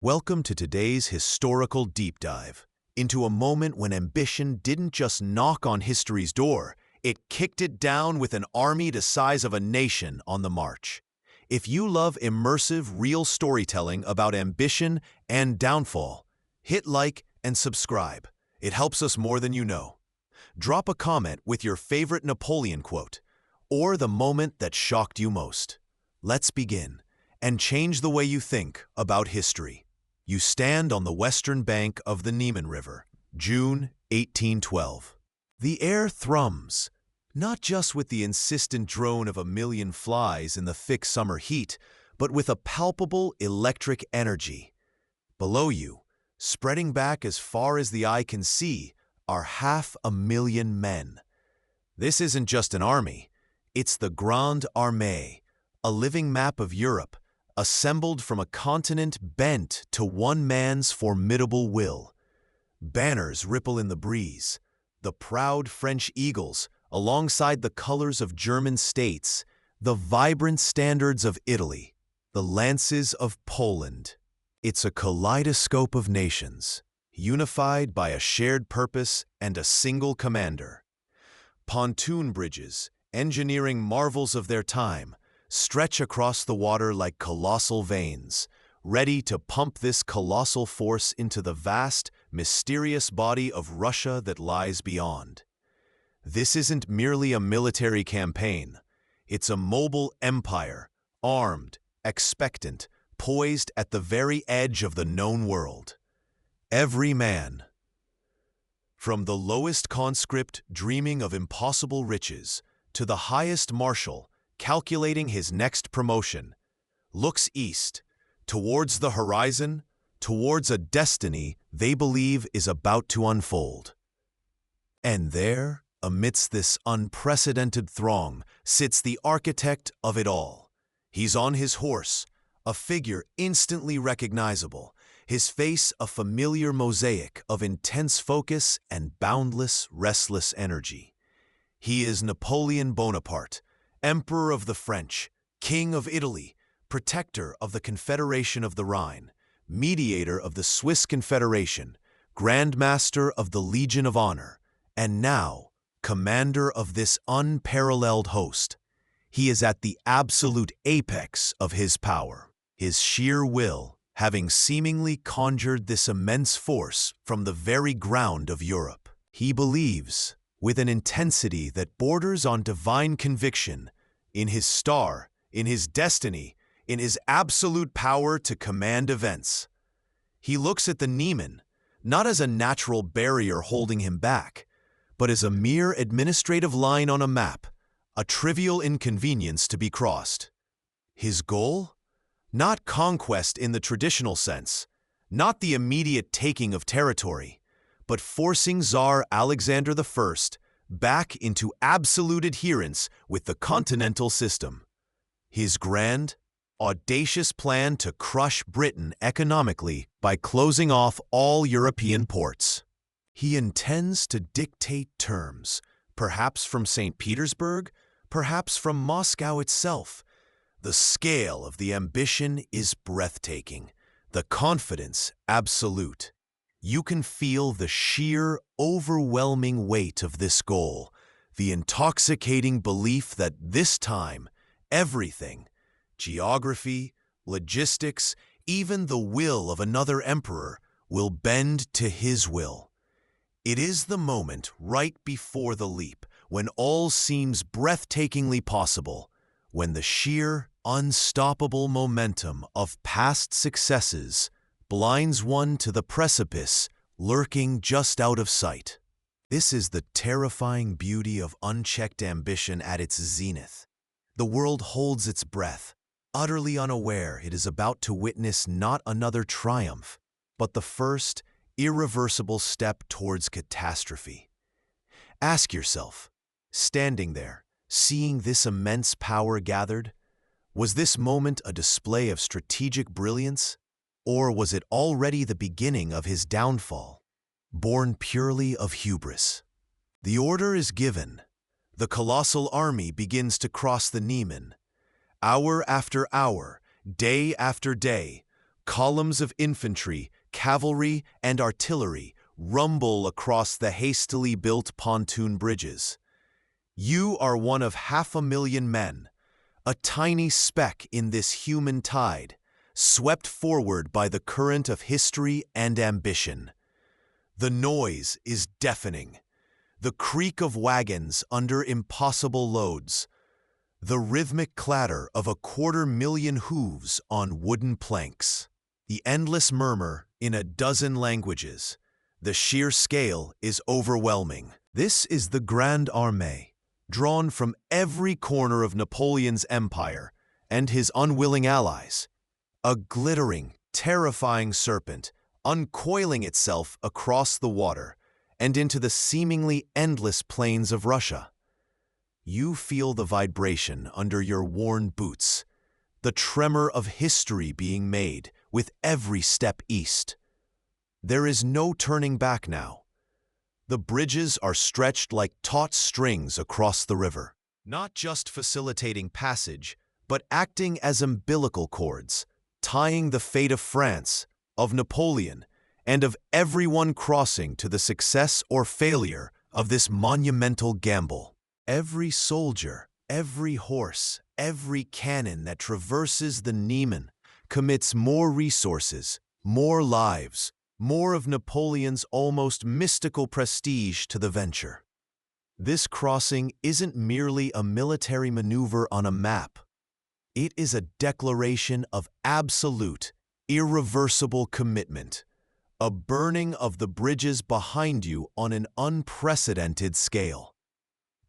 Welcome to today's historical deep dive into a moment when ambition didn't just knock on history's door, it kicked it down with an army the size of a nation on the march. If you love immersive, real storytelling about ambition and downfall, hit like and subscribe. It helps us more than you know. Drop a comment with your favorite Napoleon quote or the moment that shocked you most. Let's begin and change the way you think about history. You stand on the western bank of the Niemen River, June 1812. The air thrums, not just with the insistent drone of a million flies in the thick summer heat, but with a palpable electric energy. Below you, spreading back as far as the eye can see, are 500,000 men. This isn't just an army, it's the Grande Armée, a living map of Europe, assembled from a continent bent to one man's formidable will. Banners ripple in the breeze, the proud French eagles alongside the colors of German states, the vibrant standards of Italy, the lances of Poland. It's a kaleidoscope of nations, unified by a shared purpose and a single commander. Pontoon bridges, engineering marvels of their time, stretch across the water like colossal veins, ready to pump this colossal force into the vast, mysterious body of Russia that lies beyond. This isn't merely a military campaign. It's a mobile empire, armed, expectant, poised at the very edge of the known world. Every man, from the lowest conscript dreaming of impossible riches to the highest marshal calculating his next promotion, looks east, towards the horizon, towards a destiny they believe is about to unfold. And there, amidst this unprecedented throng, sits the architect of it all. He's on his horse, a figure instantly recognizable, his face a familiar mosaic of intense focus and boundless, restless energy. He is Napoleon Bonaparte, Emperor of the French, King of Italy, Protector of the Confederation of the Rhine, Mediator of the Swiss Confederation, Grand Master of the Legion of Honor, and now, Commander of this unparalleled host. He is at the absolute apex of his power, his sheer will having seemingly conjured this immense force from the very ground of Europe. He believes, with an intensity that borders on divine conviction, in his star, in his destiny, in his absolute power to command events. He looks at the Niemen, not as a natural barrier holding him back, but as a mere administrative line on a map, a trivial inconvenience to be crossed. His goal? Not conquest in the traditional sense, not the immediate taking of territory, but forcing Tsar Alexander I back into absolute adherence with the continental system. His grand, audacious plan to crush Britain economically by closing off all European ports. He intends to dictate terms, perhaps from St. Petersburg, perhaps from Moscow itself. The scale of the ambition is breathtaking, the confidence absolute. You can feel the sheer, overwhelming weight of this goal, the intoxicating belief that this time, everything, geography, logistics, even the will of another emperor, will bend to his will. It is the moment right before the leap, when all seems breathtakingly possible, when the sheer, unstoppable momentum of past successes blinds one to the precipice lurking just out of sight. This is the terrifying beauty of unchecked ambition at its zenith. The world holds its breath, utterly unaware it is about to witness not another triumph, but the first, irreversible step towards catastrophe. Ask yourself, standing there, seeing this immense power gathered, was this moment a display of strategic brilliance? Or was it already the beginning of his downfall, born purely of hubris? The order is given. The colossal army begins to cross the Niemen. Hour after hour, day after day, Columns of infantry, cavalry, and artillery rumble across the hastily built pontoon bridges. You are one of 500,000 men, a tiny speck in this human tide, swept forward by the current of history and ambition. The noise is deafening. The creak of wagons under impossible loads. The rhythmic clatter of 250,000 hooves on wooden planks. The endless murmur in a dozen languages. The sheer scale is overwhelming. This is the Grande Armée, drawn from every corner of Napoleon's empire and his unwilling allies. A glittering, terrifying serpent, uncoiling itself across the water and into the seemingly endless plains of Russia. You feel the vibration under your worn boots, the tremor of history being made with every step east. There is no turning back now. The bridges are stretched like taut strings across the river, not just facilitating passage, but acting as umbilical cords, tying the fate of France, of Napoleon, and of everyone crossing to the success or failure of this monumental gamble. Every soldier, every horse, every cannon that traverses the Niemen commits more resources, more lives, more of Napoleon's almost mystical prestige to the venture. This crossing isn't merely a military maneuver on a map. It is a declaration of absolute, irreversible commitment, a burning of the bridges behind you on an unprecedented scale.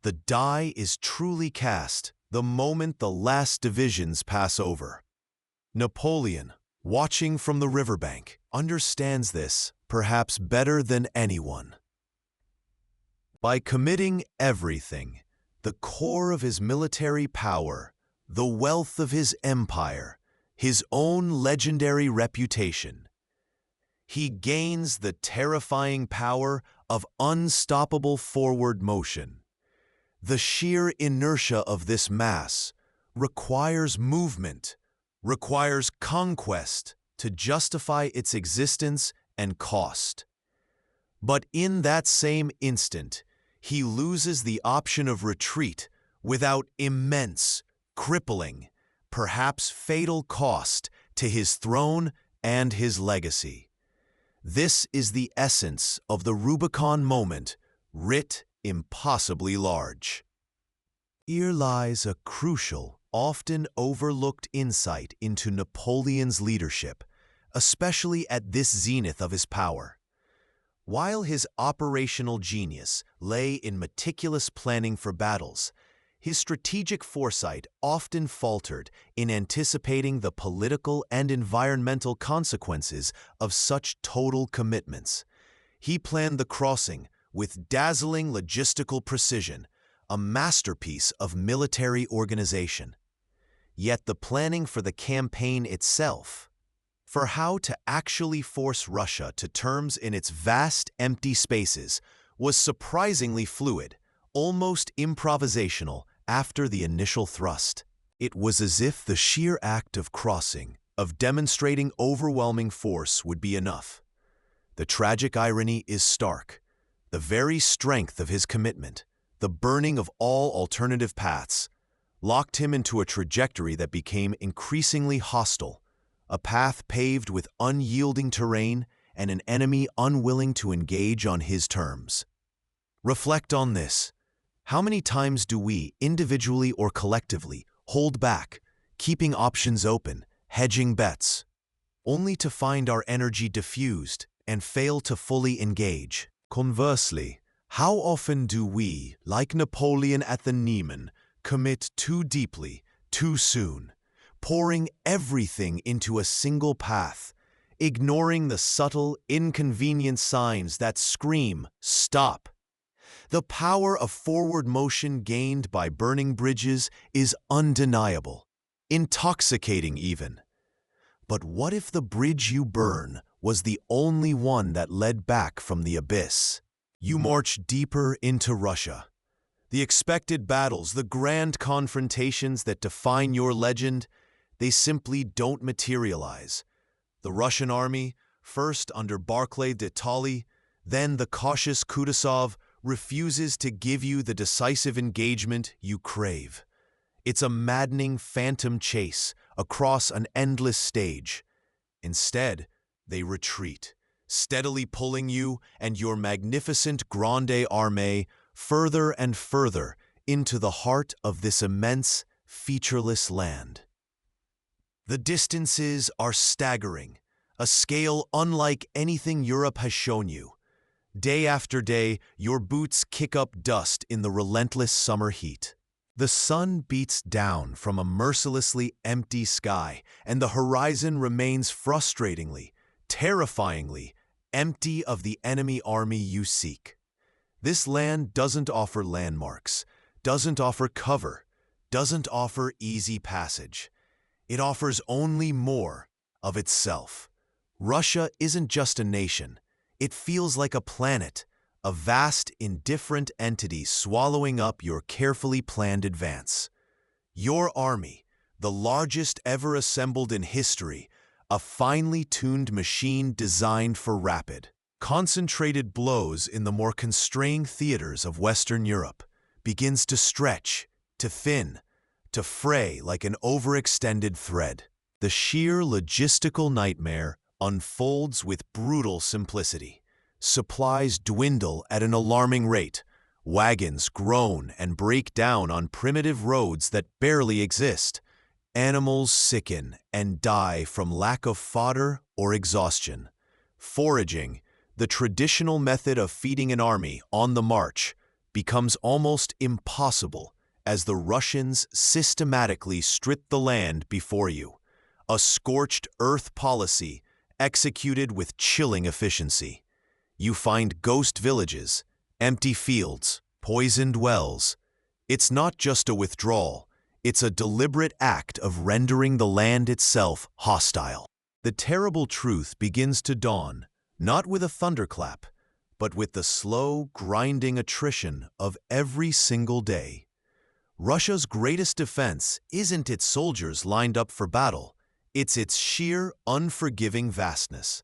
The die is truly cast the moment the last divisions pass over. Napoleon, watching from the riverbank, understands this perhaps better than anyone. By committing everything, the core of his military power, the wealth of his empire, his own legendary reputation, he gains the terrifying power of unstoppable forward motion. The sheer inertia of this mass requires movement, requires conquest to justify its existence and cost. But in that same instant, he loses the option of retreat without immense, crippling, perhaps fatal cost to his throne and his legacy. This is the essence of the Rubicon moment, writ impossibly large. Here lies a crucial, often overlooked insight into Napoleon's leadership, especially at this zenith of his power. While his operational genius lay in meticulous planning for battles, his strategic foresight often faltered in anticipating the political and environmental consequences of such total commitments. He planned the crossing with dazzling logistical precision, a masterpiece of military organization. Yet the planning for the campaign itself, for how to actually force Russia to terms in its vast empty spaces, was surprisingly fluid, almost improvisational after the initial thrust. It was as if the sheer act of crossing, of demonstrating overwhelming force, would be enough. The tragic irony is stark. The very strength of his commitment, the burning of all alternative paths, locked him into a trajectory that became increasingly hostile, a path paved with unyielding terrain and an enemy unwilling to engage on his terms. Reflect on this. How many times do we, individually or collectively, hold back, keeping options open, hedging bets, only to find our energy diffused and fail to fully engage? Conversely, how often do we, like Napoleon at the Niemen, commit too deeply, too soon, pouring everything into a single path, ignoring the subtle, inconvenient signs that scream, "Stop"? The power of forward motion gained by burning bridges is undeniable, intoxicating even. But what if the bridge you burn was the only one that led back from the abyss? You march deeper into Russia. The expected battles, the grand confrontations that define your legend, they simply don't materialize. The Russian army, first under Barclay de Tolly, then the cautious Kutuzov, refuses to give you the decisive engagement you crave. It's a maddening phantom chase across an endless stage. Instead, they retreat, steadily pulling you and your magnificent Grande Armée further and further into the heart of this immense, featureless land. The distances are staggering, a scale unlike anything Europe has shown you. Day after day, your boots kick up dust in the relentless summer heat. The sun beats down from a mercilessly empty sky, and the horizon remains frustratingly, terrifyingly, empty of the enemy army you seek. This land doesn't offer landmarks, doesn't offer cover, doesn't offer easy passage. It offers only more of itself. Russia isn't just a nation. It feels like a planet, a vast, indifferent entity swallowing up your carefully planned advance. Your army, the largest ever assembled in history, a finely tuned machine designed for rapid, concentrated blows in the more constrained theaters of Western Europe, begins to stretch, to thin, to fray like an overextended thread. The sheer logistical nightmare unfolds with brutal simplicity. Supplies dwindle at an alarming rate. Wagons groan and break down on primitive roads that barely exist. Animals sicken and die from lack of fodder or exhaustion. Foraging, the traditional method of feeding an army on the march, becomes almost impossible as the Russians systematically strip the land before you. A scorched earth policy executed with chilling efficiency. You find ghost villages, empty fields, poisoned wells. It's not just a withdrawal, it's a deliberate act of rendering the land itself hostile. The terrible truth begins to dawn, not with a thunderclap, but with the slow, grinding attrition of every single day. Russia's greatest defense isn't its soldiers lined up for battle, it's its sheer, unforgiving vastness.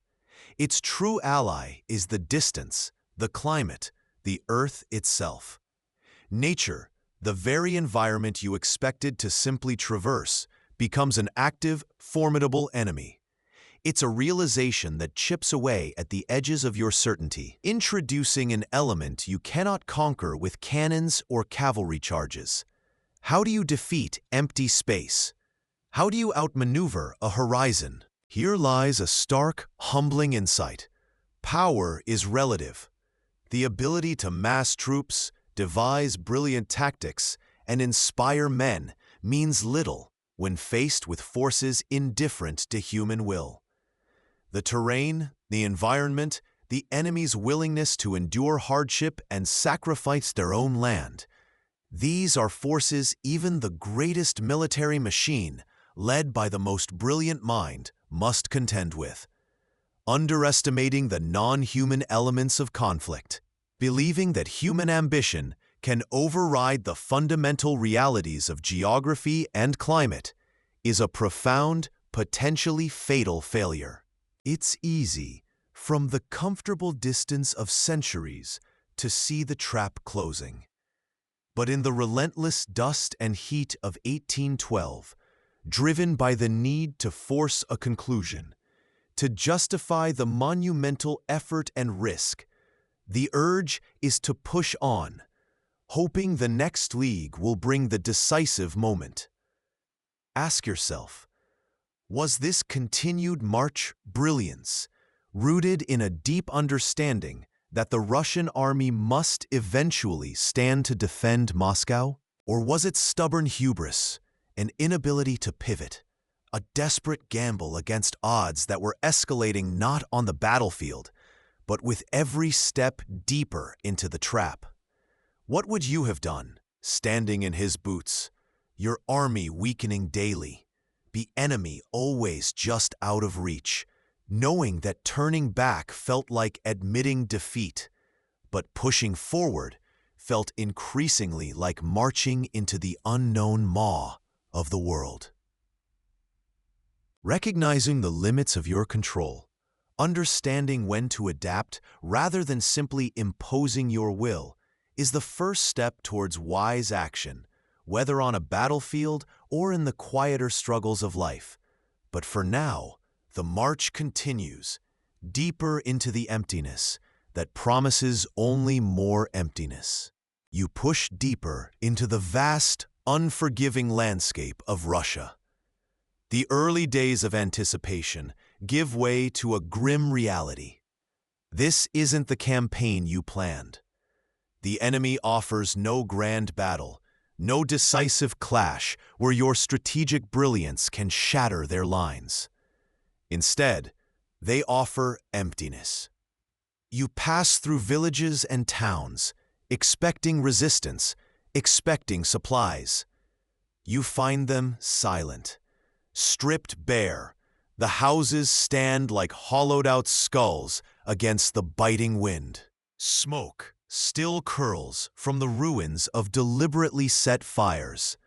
Its true ally is the distance, the climate, the earth itself. Nature, the very environment you expected to simply traverse, becomes an active, formidable enemy. It's a realization that chips away at the edges of your certainty, introducing an element you cannot conquer with cannons or cavalry charges. How do you defeat empty space? How do you outmaneuver a horizon? Here lies a stark, humbling insight. Power is relative. The ability to mass troops, devise brilliant tactics, and inspire men means little when faced with forces indifferent to human will. The terrain, the environment, the enemy's willingness to endure hardship and sacrifice their own land. These are forces even the greatest military machine, led by the most brilliant mind, must contend with. Underestimating the non-human elements of conflict, believing that human ambition can override the fundamental realities of geography and climate, is a profound, potentially fatal failure. It's easy, from the comfortable distance of centuries, to see the trap closing. But in the relentless dust and heat of 1812, driven by the need to force a conclusion, to justify the monumental effort and risk, the urge is to push on, hoping the next league will bring the decisive moment. Ask yourself, was this continued march brilliance, rooted in a deep understanding that the Russian army must eventually stand to defend Moscow? Or was it stubborn hubris, an inability to pivot, a desperate gamble against odds that were escalating not on the battlefield, but with every step deeper into the trap? What would you have done, standing in his boots, your army weakening daily, the enemy always just out of reach, knowing that turning back felt like admitting defeat, but pushing forward felt increasingly like marching into the unknown maw of the world? Recognizing the limits of your control, understanding when to adapt rather than simply imposing your will, is the first step towards wise action, whether on a battlefield or in the quieter struggles of life. But for now, the march continues, deeper into the emptiness that promises only more emptiness. You push deeper into the vast, unforgiving landscape of Russia. The early days of anticipation give way to a grim reality. This isn't the campaign you planned. The enemy offers no grand battle, no decisive clash where your strategic brilliance can shatter their lines. Instead, they offer emptiness. You pass through villages and towns, expecting resistance, expecting supplies. You find them silent, stripped bare. The houses stand like hollowed-out skulls against the biting wind. Smoke still curls from the ruins of deliberately set fires,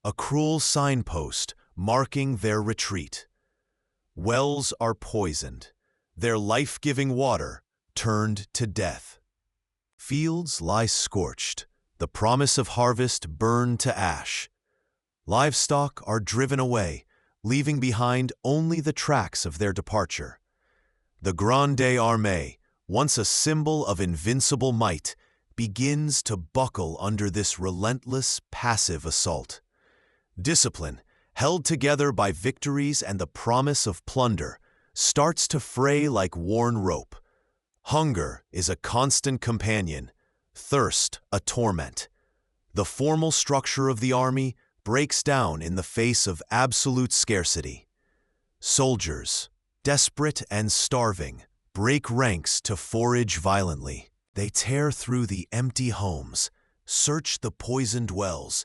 a cruel signpost marking their retreat. Wells are poisoned, their life-giving water turned to death. Fields lie scorched, the promise of harvest burned to ash. Livestock are driven away, leaving behind only the tracks of their departure. The Grande Armée, once a symbol of invincible might, begins to buckle under this relentless, passive assault. Discipline, held together by victories and the promise of plunder, starts to fray like worn rope. Hunger is a constant companion, thirst a torment. The formal structure of the army breaks down in the face of absolute scarcity. Soldiers, desperate and starving, break ranks to forage violently. They tear through the empty homes, search the poisoned wells,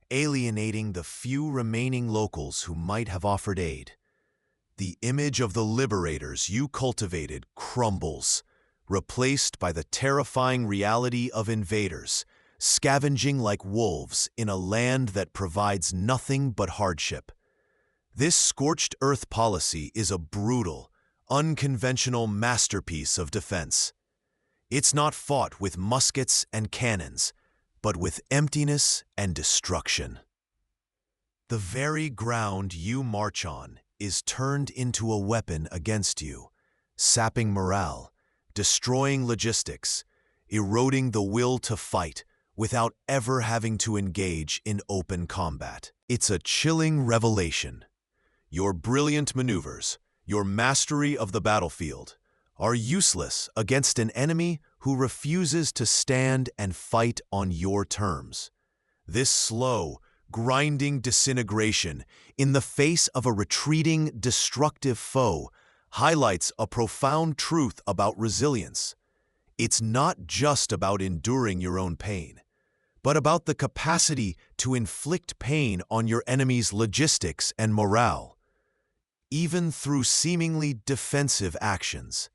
alienating the few remaining locals who might have offered aid. The image of the liberators you cultivated crumbles, replaced by the terrifying reality of invaders, scavenging like wolves in a land that provides nothing but hardship. This scorched earth policy is a brutal, unconventional masterpiece of defense. It's not fought with muskets and cannons, but with emptiness and destruction. The very ground you march on is turned into a weapon against you, sapping morale, destroying logistics, eroding the will to fight without ever having to engage in open combat. It's a chilling revelation. Your brilliant maneuvers, your mastery of the battlefield, are useless against an enemy who refuses to stand and fight on your terms. This slow, grinding disintegration in the face of a retreating, destructive foe highlights a profound truth about resilience. It's not just about enduring your own pain, but about the capacity to inflict pain on your enemy's logistics and morale, even through seemingly defensive actions.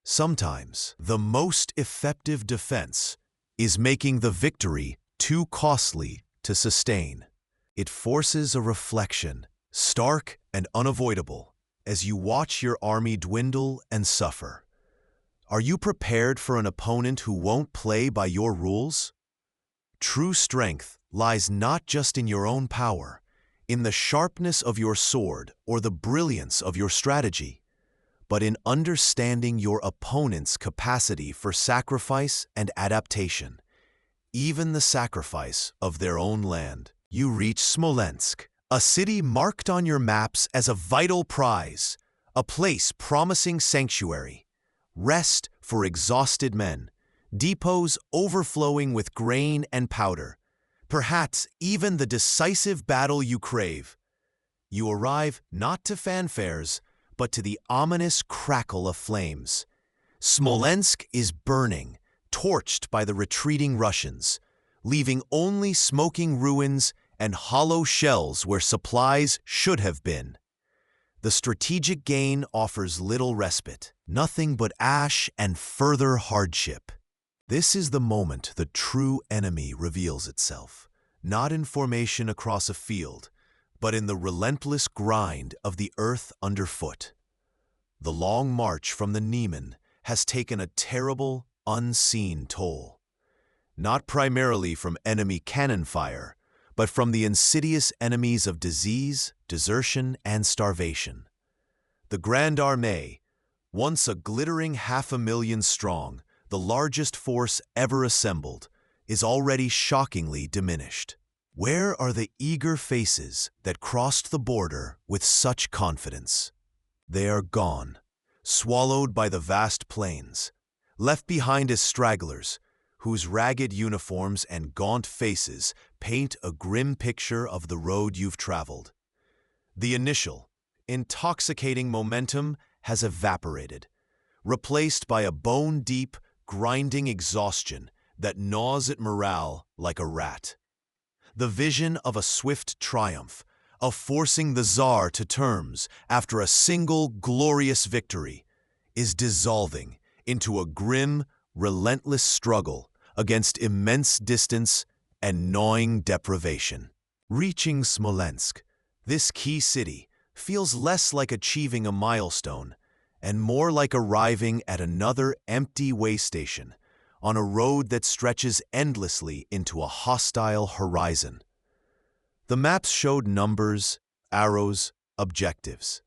Sometimes, the most effective defense is making the victory too costly to sustain. It forces a reflection, stark and unavoidable, as you watch your army dwindle and suffer. Are you prepared for an opponent who won't play by your rules? True strength lies not just in your own power, in the sharpness of your sword or the brilliance of your strategy, but in understanding your opponent's capacity for sacrifice and adaptation, even the sacrifice of their own land. You reach Smolensk, a city marked on your maps as a vital prize, a place promising sanctuary, rest for exhausted men, depots overflowing with grain and powder, perhaps even the decisive battle you crave. You arrive not to fanfares, but to the ominous crackle of flames. Smolensk is burning, torched by the retreating Russians, leaving only smoking ruins and hollow shells where supplies should have been. The strategic gain offers little respite, nothing but ash and further hardship. This is the moment the true enemy reveals itself, not in formation across a field, but in the relentless grind of the earth underfoot. The long march from the Niemen has taken a terrible, unseen toll, not primarily from enemy cannon fire, but from the insidious enemies of disease, desertion, and starvation. The Grande Armée, once a glittering 500,000 strong, the largest force ever assembled, is already shockingly diminished. Where are the eager faces that crossed the border with such confidence? They are gone, swallowed by the vast plains, left behind as stragglers, whose ragged uniforms and gaunt faces paint a grim picture of the road you've traveled. The initial, intoxicating momentum has evaporated, replaced by a bone-deep, grinding exhaustion that gnaws at morale like a rat. The vision of a swift triumph, of forcing the Tsar to terms after a single glorious victory, is dissolving into a grim, relentless struggle against immense distance and gnawing deprivation. Reaching Smolensk, this key city, feels less like achieving a milestone and more like arriving at another empty way station on a road that stretches endlessly into a hostile horizon. The maps showed numbers, arrows, objectives.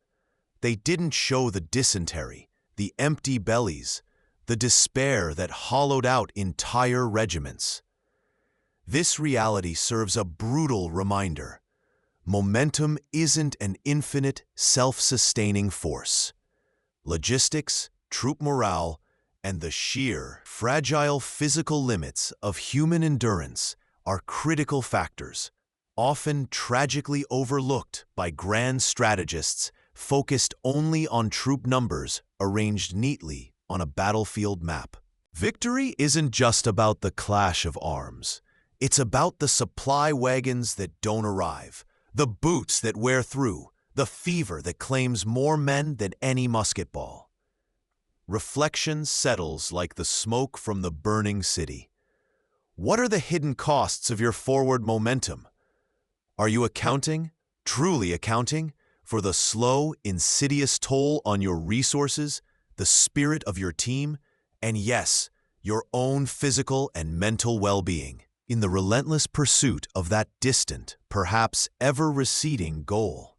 They didn't show the dysentery, the empty bellies, the despair that hollowed out entire regiments. This reality serves a brutal reminder. Momentum isn't an infinite, self-sustaining force. Logistics, troop morale, and the sheer, fragile physical limits of human endurance are critical factors, often tragically overlooked by grand strategists focused only on troop numbers arranged neatly on a battlefield map. Victory isn't just about the clash of arms. It's about the supply wagons that don't arrive, the boots that wear through, the fever that claims more men than any musket ball. Reflection settles like the smoke from the burning city. What are the hidden costs of your forward momentum? Are you accounting, truly accounting, for the slow, insidious toll on your resources, the spirit of your team, and yes, your own physical and mental well-being, in the relentless pursuit of that distant, perhaps ever-receding goal?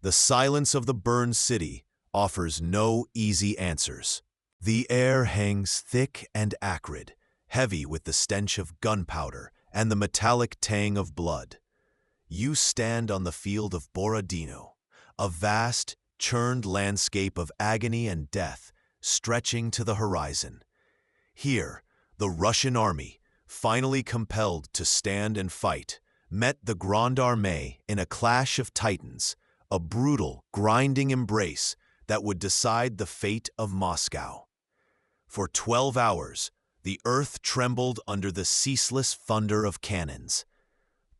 The silence of the burned city offers no easy answers. The air hangs thick and acrid, heavy with the stench of gunpowder and the metallic tang of blood. You stand on the field of Borodino, a vast, churned landscape of agony and death stretching to the horizon. Here, the Russian army, finally compelled to stand and fight, met the Grande Armée in a clash of titans, a brutal, grinding embrace that would decide the fate of Moscow. For 12 hours, the earth trembled under the ceaseless thunder of cannons.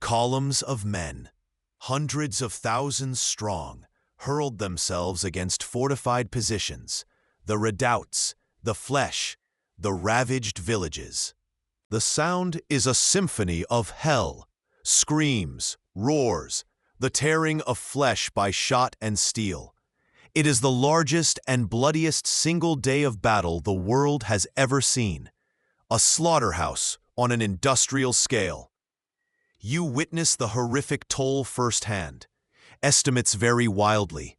Columns of men, hundreds of thousands strong, hurled themselves against fortified positions, the redoubts, the flesh, the ravaged villages. The sound is a symphony of hell, screams, roars, the tearing of flesh by shot and steel. It is the largest and bloodiest single day of battle the world has ever seen, a slaughterhouse on an industrial scale. You witness the horrific toll firsthand. Estimates vary wildly,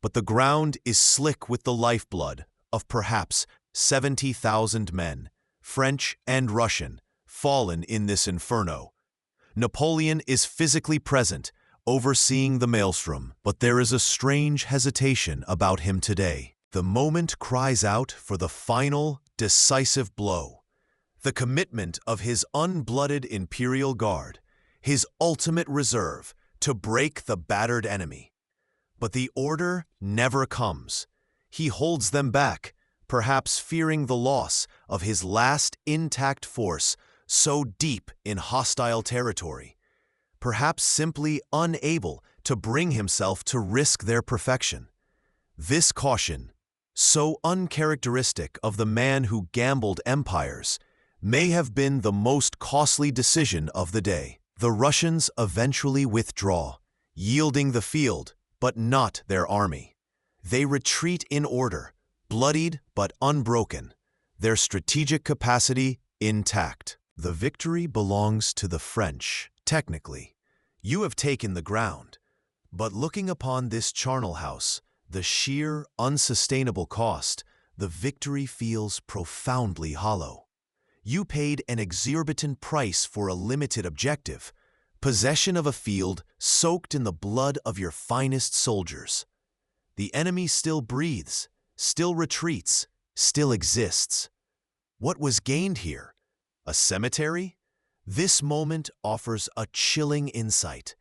but the ground is slick with the lifeblood of perhaps 70,000 men, French and Russian, fallen in this inferno. Napoleon is physically present, overseeing the maelstrom, but there is a strange hesitation about him today. The moment cries out for the final, decisive blow. The commitment of his unblooded imperial guard, his ultimate reserve, to break the battered enemy. But the order never comes. He holds them back, perhaps fearing the loss of his last intact force so deep in hostile territory, perhaps simply unable to bring himself to risk their perfection. This caution, so uncharacteristic of the man who gambled empires, may have been the most costly decision of the day. The Russians eventually withdraw, yielding the field, but not their army. They retreat in order, bloodied but unbroken, their strategic capacity intact. The victory belongs to the French, technically. You have taken the ground, but looking upon this charnel house, the sheer, unsustainable cost, the victory feels profoundly hollow. You paid an exorbitant price for a limited objective, possession of a field soaked in the blood of your finest soldiers. The enemy still breathes, still retreats, still exists. What was gained here? A cemetery? This moment offers a chilling insight.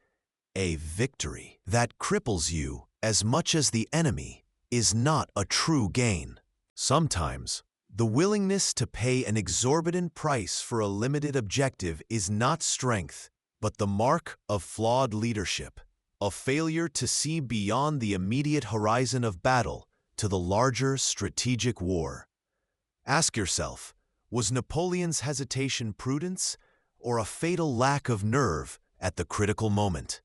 A victory that cripples you as much as the enemy is not a true gain. Sometimes, the willingness to pay an exorbitant price for a limited objective is not strength, but the mark of flawed leadership, a failure to see beyond the immediate horizon of battle to the larger strategic war. Ask yourself, was Napoleon's hesitation prudence or a fatal lack of nerve at the critical moment?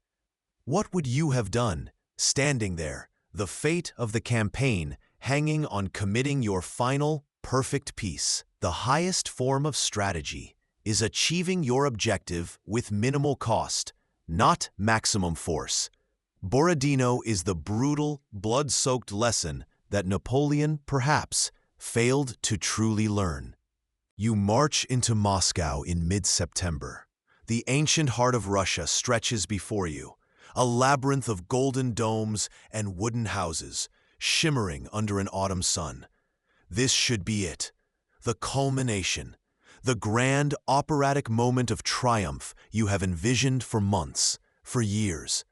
What would you have done, standing there, the fate of the campaign hanging on committing your final, perfect piece? The highest form of strategy is achieving your objective with minimal cost, not maximum force. Borodino is the brutal, blood-soaked lesson that Napoleon, perhaps, failed to truly learn. You march into Moscow in mid-September. The ancient heart of Russia stretches before you, a labyrinth of golden domes and wooden houses, shimmering under an autumn sun. This should be it, the culmination, the grand operatic moment of triumph you have envisioned for months, for years.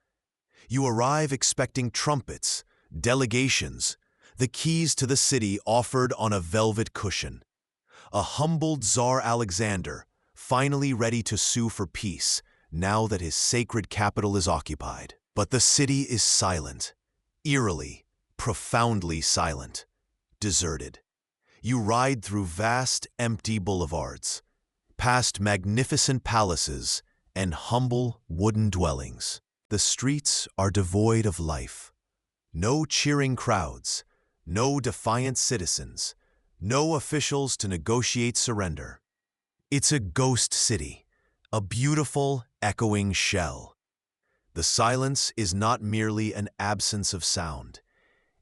You arrive expecting trumpets, delegations, the keys to the city offered on a velvet cushion. A humbled Tsar Alexander, finally ready to sue for peace, now that his sacred capital is occupied. But the city is silent, eerily, profoundly silent, deserted. You ride through vast, empty boulevards, past magnificent palaces and humble wooden dwellings. The streets are devoid of life. No cheering crowds, no defiant citizens, no officials to negotiate surrender. It's a ghost city, a beautiful, echoing shell. The silence is not merely an absence of sound.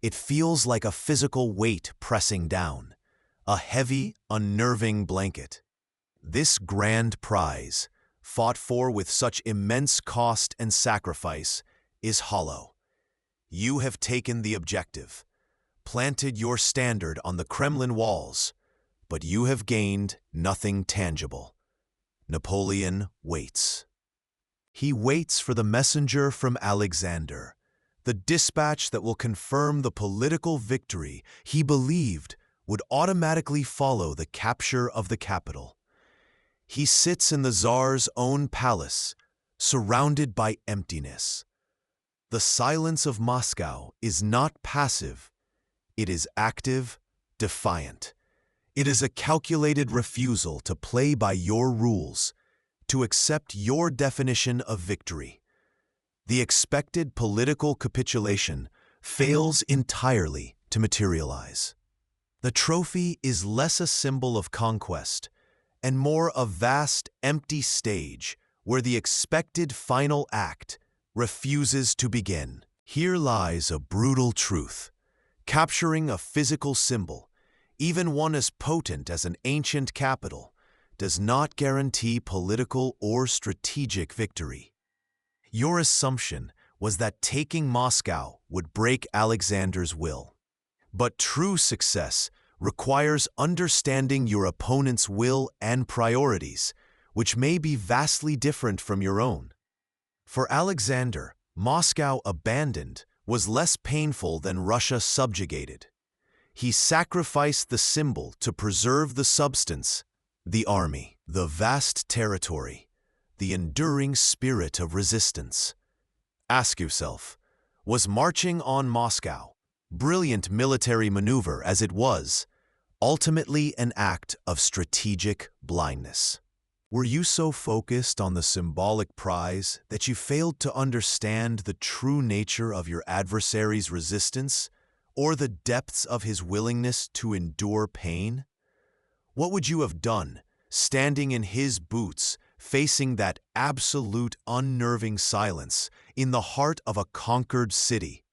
It feels like a physical weight pressing down, a heavy, unnerving blanket. This grand prize, fought for with such immense cost and sacrifice, is hollow. You have taken the objective, planted your standard on the Kremlin walls, but you have gained nothing tangible. Napoleon waits. He waits for the messenger from Alexander, the dispatch that will confirm the political victory he believed would automatically follow the capture of the capital. He sits in the Tsar's own palace, surrounded by emptiness. The silence of Moscow is not passive. It is active, defiant. It is a calculated refusal to play by your rules, to accept your definition of victory. The expected political capitulation fails entirely to materialize. The trophy is less a symbol of conquest and more a vast, empty stage where the expected final act refuses to begin. Here lies a brutal truth. Capturing a physical symbol, even one as potent as an ancient capital, does not guarantee political or strategic victory. Your assumption was that taking Moscow would break Alexander's will. But true success requires understanding your opponent's will and priorities, which may be vastly different from your own. For Alexander, Moscow abandoned was less painful than Russia subjugated. He sacrificed the symbol to preserve the substance, the army, the vast territory, the enduring spirit of resistance. Ask yourself, was marching on Moscow, brilliant military maneuver as it was, ultimately an act of strategic blindness? Were you so focused on the symbolic prize that you failed to understand the true nature of your adversary's resistance or the depths of his willingness to endure pain? What would you have done, standing in his boots, facing that absolute unnerving silence in the heart of a conquered city?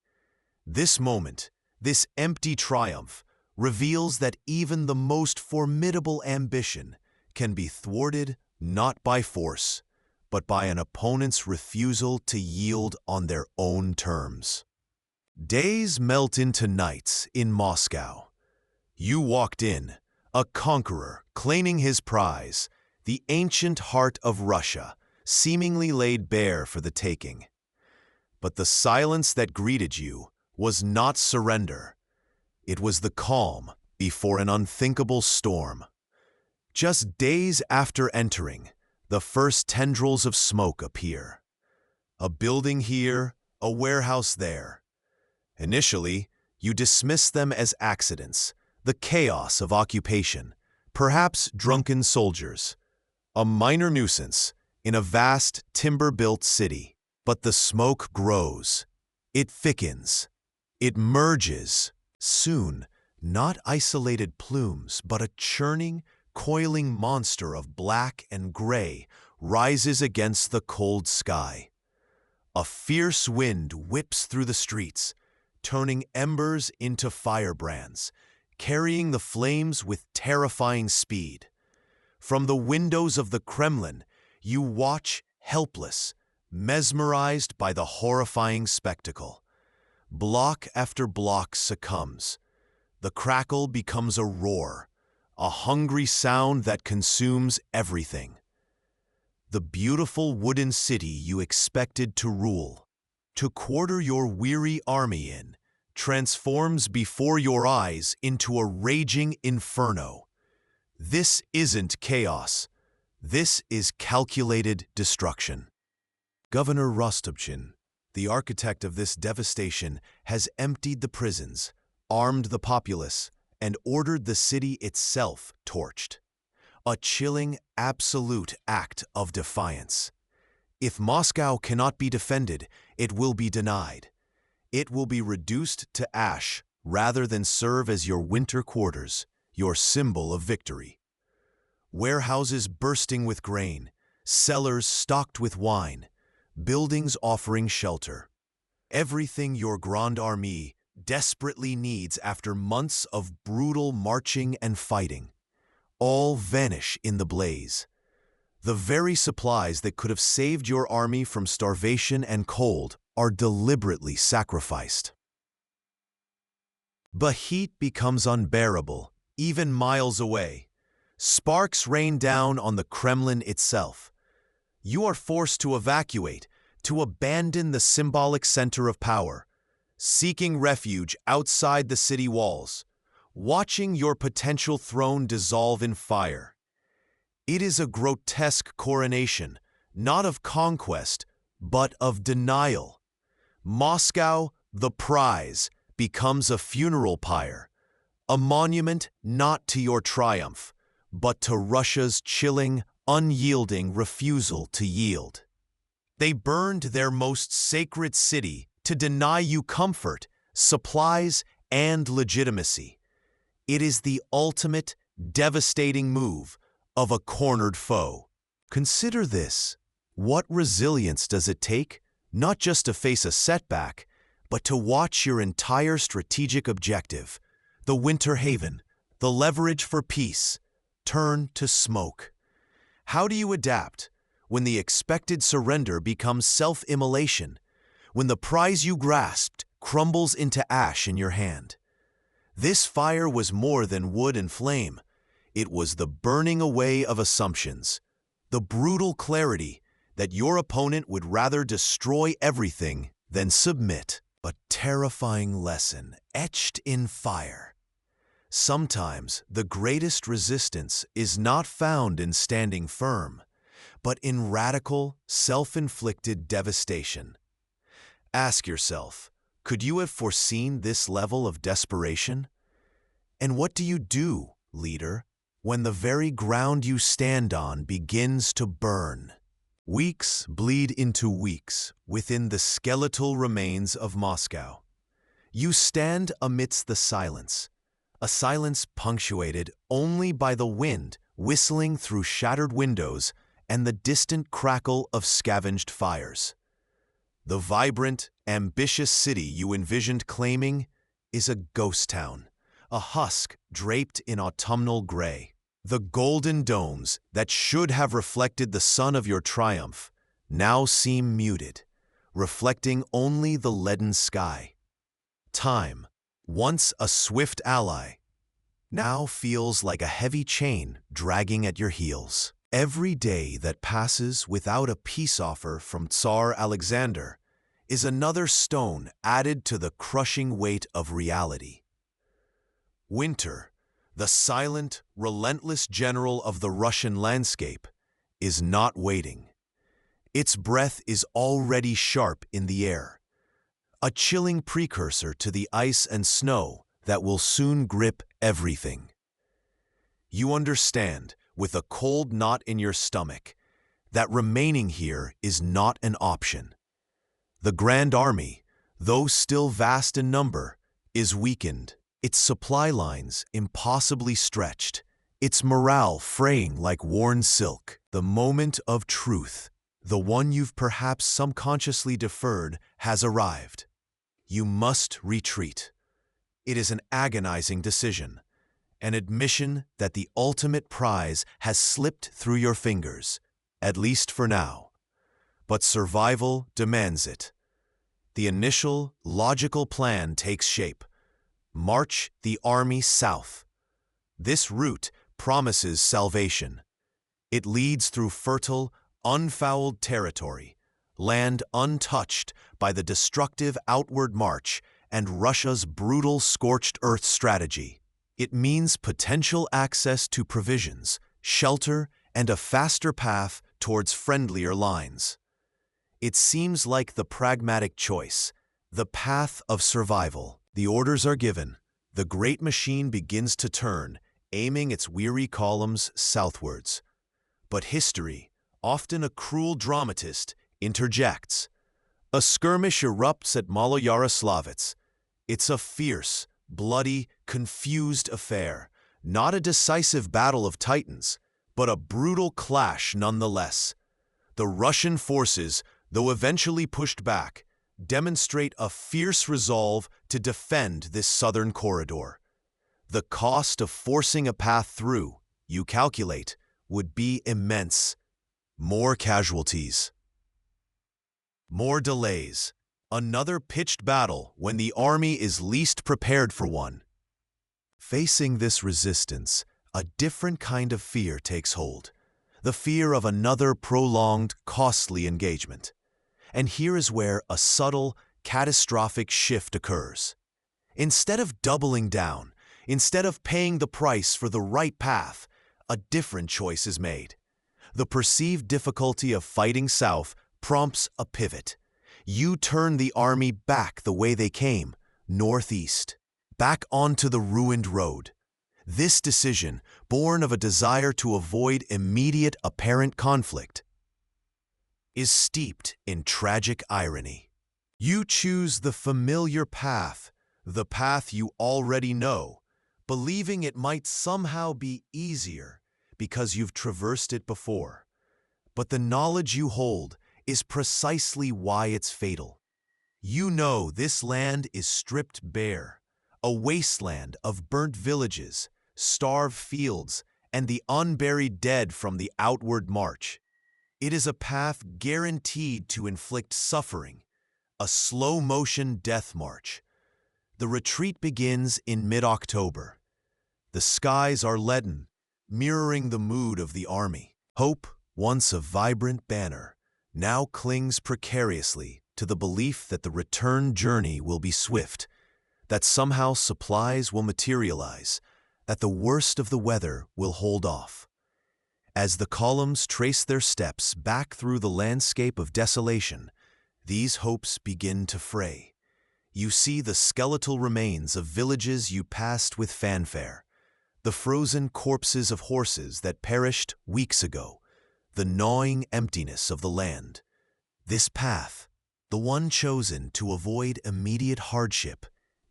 This moment, this empty triumph, reveals that even the most formidable ambition can be thwarted not by force, but by an opponent's refusal to yield on their own terms. Days melt into nights in Moscow. You walked in, a conqueror claiming his prize, the ancient heart of Russia, seemingly laid bare for the taking. But the silence that greeted you was not surrender. It was the calm before an unthinkable storm. Just days after entering, the first tendrils of smoke appear. A building here, a warehouse there. Initially, you dismiss them as accidents, the chaos of occupation, perhaps drunken soldiers. A minor nuisance in a vast timber-built city. But the smoke grows. It thickens. It merges. Soon, not isolated plumes, but a churning, coiling monster of black and gray rises against the cold sky. A fierce wind whips through the streets, turning embers into firebrands, carrying the flames with terrifying speed. From the windows of the Kremlin, you watch helpless, mesmerized by the horrifying spectacle. Block after block succumbs. The crackle becomes a roar, a hungry sound that consumes everything. The beautiful wooden city you expected to rule, to quarter your weary army in, transforms before your eyes into a raging inferno. This isn't chaos. This is calculated destruction. Governor Rostopchin, the architect of this devastation, has emptied the prisons, armed the populace, and ordered the city itself torched. A chilling, absolute act of defiance. If Moscow cannot be defended, it will be denied. It will be reduced to ash rather than serve as your winter quarters, your symbol of victory. Warehouses bursting with grain, cellars stocked with wine, buildings offering shelter. Everything your Grande Armée desperately needs after months of brutal marching and fighting. All vanish in the blaze. The very supplies that could have saved your army from starvation and cold are deliberately sacrificed. The heat becomes unbearable, even miles away. Sparks rain down on the Kremlin itself. You are forced to evacuate, to abandon the symbolic center of power, seeking refuge outside the city walls, watching your potential throne dissolve in fire. It is a grotesque coronation, not of conquest, but of denial. Moscow, the prize, becomes a funeral pyre, a monument not to your triumph, but to Russia's chilling, unyielding refusal to yield. They burned their most sacred city to deny you comfort, supplies, and legitimacy. It is the ultimate, devastating move of a cornered foe. Consider this. What resilience does it take, not just to face a setback, but to watch your entire strategic objective, the winter haven, the leverage for peace, turn to smoke? How do you adapt when the expected surrender becomes self-immolation, when the prize you grasped crumbles into ash in your hand? This fire was more than wood and flame. It was the burning away of assumptions, the brutal clarity that your opponent would rather destroy everything than submit. A terrifying lesson etched in fire. Sometimes the greatest resistance is not found in standing firm, but in radical, self-inflicted devastation. Ask yourself, could you have foreseen this level of desperation? And what do you do, leader, when the very ground you stand on begins to burn. Weeks bleed into weeks within the skeletal remains of Moscow. You stand amidst the silence, a silence punctuated only by the wind whistling through shattered windows and the distant crackle of scavenged fires. The vibrant, ambitious city you envisioned claiming is a ghost town, a husk draped in autumnal gray. The golden domes that should have reflected the sun of your triumph now seem muted, reflecting only the leaden sky. Time, once a swift ally, now feels like a heavy chain dragging at your heels. Every day that passes without a peace offer from Tsar Alexander is another stone added to the crushing weight of reality. Winter, the silent, relentless general of the Russian landscape, is not waiting. Its breath is already sharp in the air, a chilling precursor to the ice and snow that will soon grip everything. You understand, with a cold knot in your stomach, that remaining here is not an option. The Grand Army, though still vast in number, is weakened, its supply lines impossibly stretched, its morale fraying like worn silk. The moment of truth, the one you've perhaps subconsciously deferred, has arrived. You must retreat. It is an agonizing decision, an admission that the ultimate prize has slipped through your fingers, at least for now. But survival demands it. The initial, logical plan takes shape. March the army south. This route promises salvation. It leads through fertile, unfouled territory, land untouched by the destructive outward march and Russia's brutal scorched earth strategy. It means potential access to provisions, shelter, and a faster path towards friendlier lines. It seems like the pragmatic choice, the path of survival. The orders are given. The great machine begins to turn, aiming its weary columns southwards. But history, often a cruel dramatist, interjects. A skirmish erupts at Maloyaroslavets. It's a fierce, bloody, confused affair, not a decisive battle of titans, but a brutal clash nonetheless. The Russian forces, though eventually pushed back, demonstrate a fierce resolve to defend this southern corridor. The cost of forcing a path through, you calculate, would be immense. More casualties, more delays, another pitched battle when the army is least prepared for one. Facing this resistance, a different kind of fear takes hold, the fear of another prolonged, costly engagement. And here is where a subtle, catastrophic shift occurs. Instead of doubling down, instead of paying the price for the right path, a different choice is made. The perceived difficulty of fighting south prompts a pivot. You turn the army back the way they came, northeast, back onto the ruined road. This decision, born of a desire to avoid immediate apparent conflict, is steeped in tragic irony. You choose the familiar path, the path you already know, believing it might somehow be easier because you've traversed it before. But the knowledge you hold is precisely why it's fatal. You know this land is stripped bare, a wasteland of burnt villages, starved fields, and the unburied dead from the outward march. It is a path guaranteed to inflict suffering, a slow-motion death march. The retreat begins in mid-October. The skies are leaden, mirroring the mood of the army. Hope, once a vibrant banner, now clings precariously to the belief that the return journey will be swift, that somehow supplies will materialize, that the worst of the weather will hold off. As the columns trace their steps back through the landscape of desolation, these hopes begin to fray. You see the skeletal remains of villages you passed with fanfare, The frozen corpses of horses that perished weeks ago, the gnawing emptiness of the land. This path, the one chosen to avoid immediate hardship,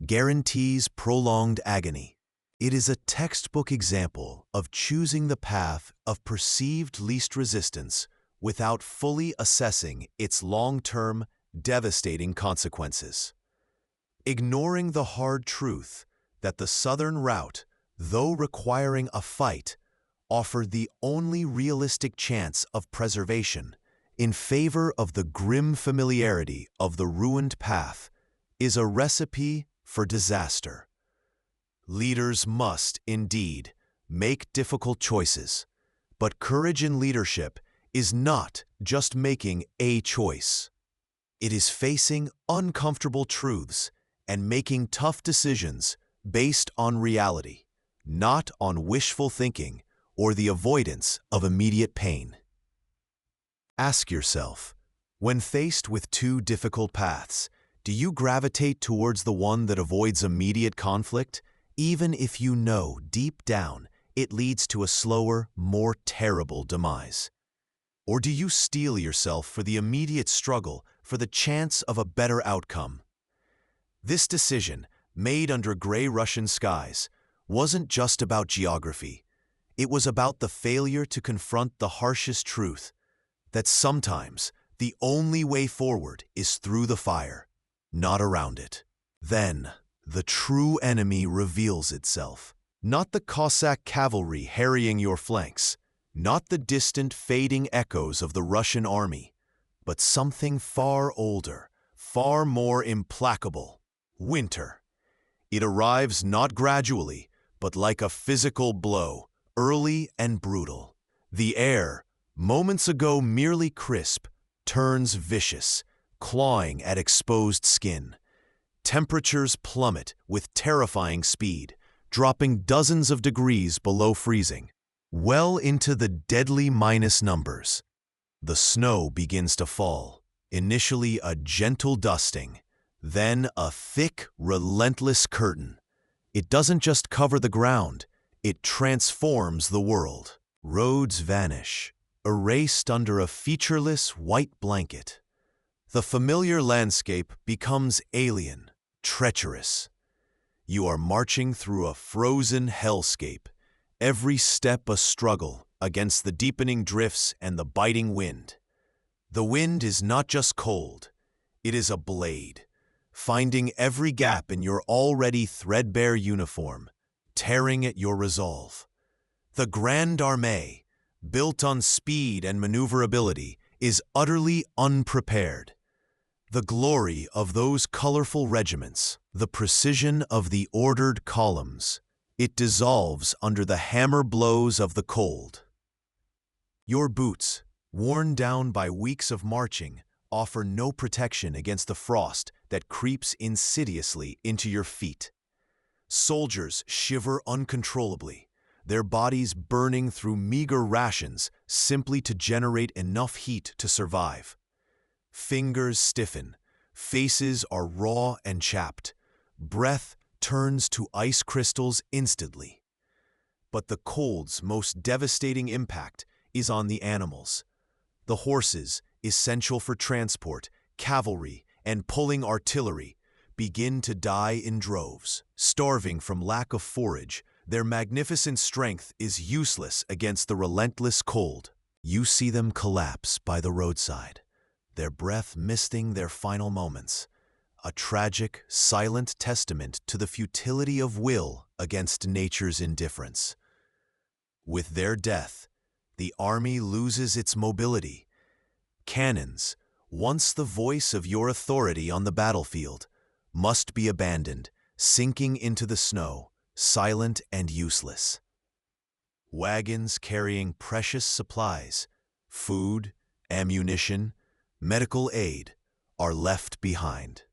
guarantees prolonged agony. It is a textbook example of choosing the path of perceived least resistance without fully assessing its long-term, devastating consequences. Ignoring the hard truth that the southern route, though requiring a fight, offered the only realistic chance of preservation in favor of the grim familiarity of the ruined path, is a recipe for disaster. Leaders must, indeed, make difficult choices, but courage in leadership is not just making a choice. It is facing uncomfortable truths and making tough decisions based on reality, not on wishful thinking or the avoidance of immediate pain. Ask yourself, when faced with two difficult paths, do you gravitate towards the one that avoids immediate conflict, even if you know deep down it leads to a slower, more terrible demise? Or do you steel yourself for the immediate struggle for the chance of a better outcome? This decision, made under gray Russian skies, wasn't just about geography. It was about the failure to confront the harshest truth, that sometimes the only way forward is through the fire, not around it. Then, the true enemy reveals itself. Not the Cossack cavalry harrying your flanks, not the distant fading echoes of the Russian army, but something far older, far more implacable: winter. It arrives not gradually, but like a physical blow, early and brutal. The air, moments ago merely crisp, turns vicious, clawing at exposed skin. Temperatures plummet with terrifying speed, dropping dozens of degrees below freezing, well into the deadly minus numbers. The snow begins to fall, initially a gentle dusting, then a thick, relentless curtain. It doesn't just cover the ground, it transforms the world. Roads vanish, erased under a featureless white blanket. The familiar landscape becomes alien, treacherous. You are marching through a frozen hellscape, every step a struggle against the deepening drifts and the biting wind. The wind is not just cold, it is a blade, finding every gap in your already threadbare uniform, tearing at your resolve. The Grande Armée, built on speed and maneuverability, is utterly unprepared. The glory of those colorful regiments, the precision of the ordered columns, it dissolves under the hammer blows of the cold. Your boots, worn down by weeks of marching, offer no protection against the frost that creeps insidiously into your feet. Soldiers shiver uncontrollably, their bodies burning through meager rations simply to generate enough heat to survive. Fingers stiffen, faces are raw and chapped, breath turns to ice crystals instantly. But the cold's most devastating impact is on the animals. The horses, essential for transport, cavalry, and pulling artillery, begin to die in droves. Starving from lack of forage, their magnificent strength is useless against the relentless cold. You see them collapse by the roadside, their breath misting their final moments, a tragic, silent testament to the futility of will against nature's indifference. With their death, the army loses its mobility. Cannons, once the voice of your authority on the battlefield, must be abandoned, sinking into the snow, silent and useless. Wagons carrying precious supplies, food, ammunition, medical aid, are left behind.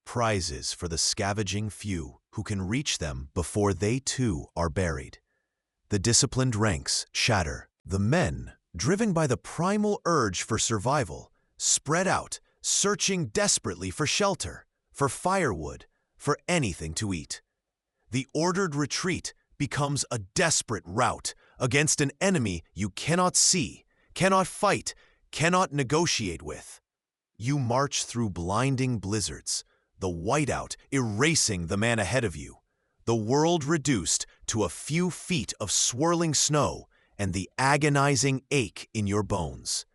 Prizes for the scavenging few who can reach them before they too are buried. The disciplined ranks shatter. The men, driven by the primal urge for survival, spread out, searching desperately for shelter, for firewood, for anything to eat. The ordered retreat becomes a desperate rout against an enemy you cannot see, cannot fight, cannot negotiate with. You march through blinding blizzards, the whiteout erasing the man ahead of you, the world reduced to a few feet of swirling snow and the agonizing ache in your bones.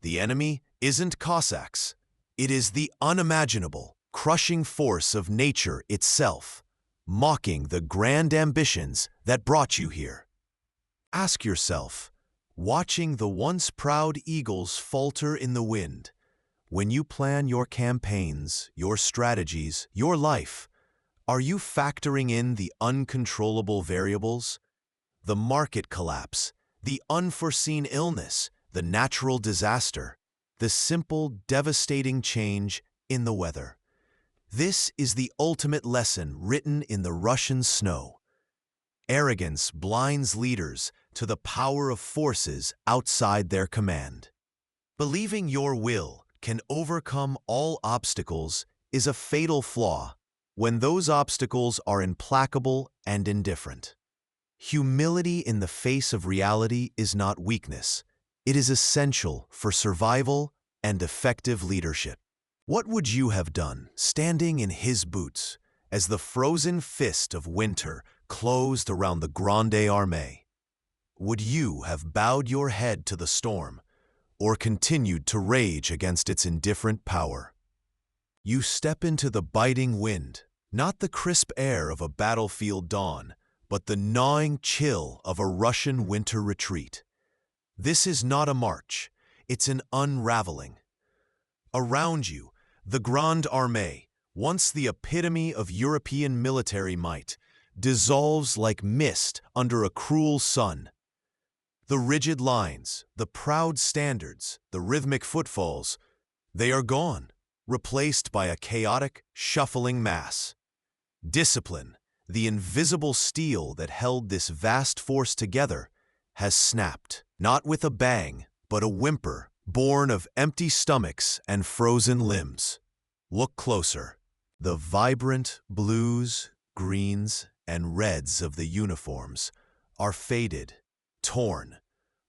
The enemy isn't Cossacks. It is the unimaginable, crushing force of nature itself, mocking the grand ambitions that brought you here. Ask yourself, watching the once proud eagles falter in the wind, when you plan your campaigns, your strategies, your life, are you factoring in the uncontrollable variables? The market collapse, the unforeseen illness, the natural disaster, the simple, devastating change in the weather. This is the ultimate lesson written in the Russian snow. Arrogance blinds leaders to the power of forces outside their command. Believing your will can overcome all obstacles is a fatal flaw when those obstacles are implacable and indifferent. Humility in the face of reality is not weakness. It is essential for survival and effective leadership. What would you have done standing in his boots as the frozen fist of winter closed around the Grande Armée? Would you have bowed your head to the storm or continued to rage against its indifferent power? You step into the biting wind, not the crisp air of a battlefield dawn, but the gnawing chill of a Russian winter retreat. This is not a march, it's an unraveling. Around you, the Grande Armée, once the epitome of European military might, dissolves like mist under a cruel sun. The rigid lines, the proud standards, the rhythmic footfalls, they are gone, replaced by a chaotic, shuffling mass. Discipline, the invisible steel that held this vast force together, has snapped, not with a bang, but a whimper, born of empty stomachs and frozen limbs. Look closer. The vibrant blues, greens, and reds of the uniforms are faded, torn,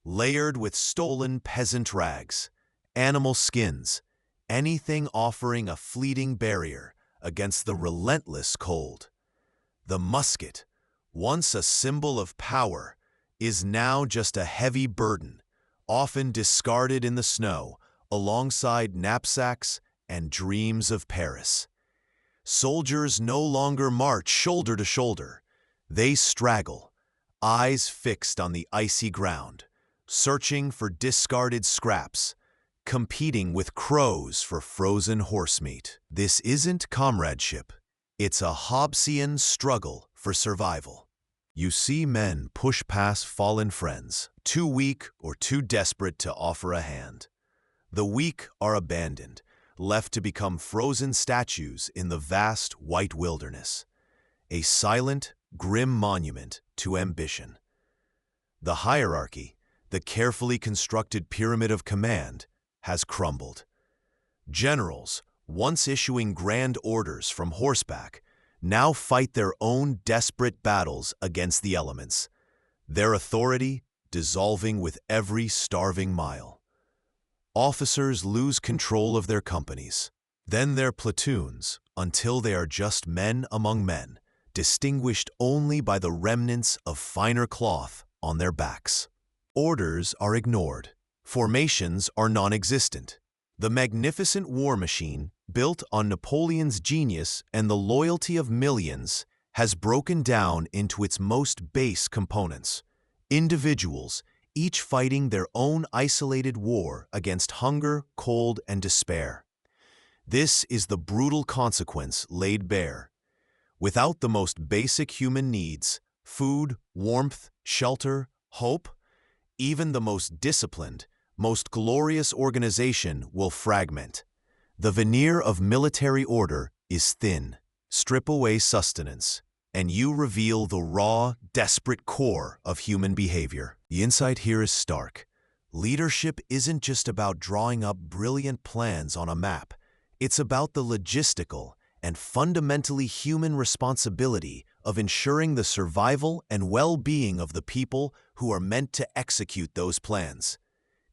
layered with stolen peasant rags, animal skins, anything offering a fleeting barrier against the relentless cold. The musket, once a symbol of power, is now just a heavy burden, often discarded in the snow alongside knapsacks and dreams of Paris. Soldiers no longer march shoulder to shoulder. They straggle, eyes fixed on the icy ground, searching for discarded scraps, competing with crows for frozen horse meat. This isn't comradeship. It's a Hobbesian struggle for survival. You see men push past fallen friends, too weak or too desperate to offer a hand. The weak are abandoned, left to become frozen statues in the vast white wilderness. A silent, grim monument to ambition. The hierarchy, the carefully constructed pyramid of command, has crumbled. Generals, once issuing grand orders from horseback, now fight their own desperate battles against the elements, their authority dissolving with every starving mile. Officers lose control of their companies, then their platoons, until they are just men among men, distinguished only by the remnants of finer cloth on their backs. Orders are ignored. Formations are non-existent. The magnificent war machine, built on Napoleon's genius and the loyalty of millions, has broken down into its most base components. Individuals, each fighting their own isolated war against hunger, cold, and despair. This is the brutal consequence laid bare. Without the most basic human needs, food, warmth, shelter, hope, even the most disciplined, most glorious organization will fragment. The veneer of military order is thin. Strip away sustenance, and you reveal the raw, desperate core of human behavior. The insight here is stark. Leadership isn't just about drawing up brilliant plans on a map. It's about the logistical and fundamentally human responsibility of ensuring the survival and well-being of the people who are meant to execute those plans.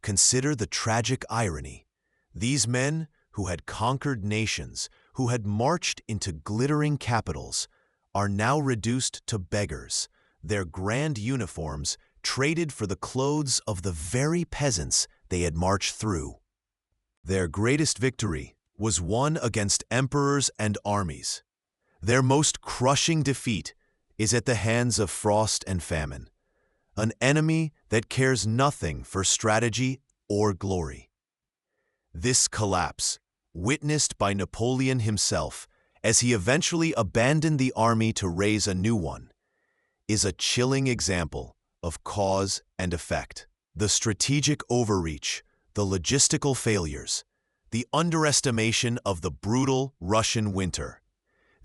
Consider the tragic irony. These men, who had conquered nations, who had marched into glittering capitals, are now reduced to beggars, their grand uniforms traded for the clothes of the very peasants they had marched through. Their greatest victory was won against emperors and armies. Their most crushing defeat is at the hands of frost and famine, an enemy that cares nothing for strategy or glory. This collapse, witnessed by Napoleon himself as he eventually abandoned the army to raise a new one, is a chilling example of cause and effect. The strategic overreach, the logistical failures, the underestimation of the brutal Russian winter.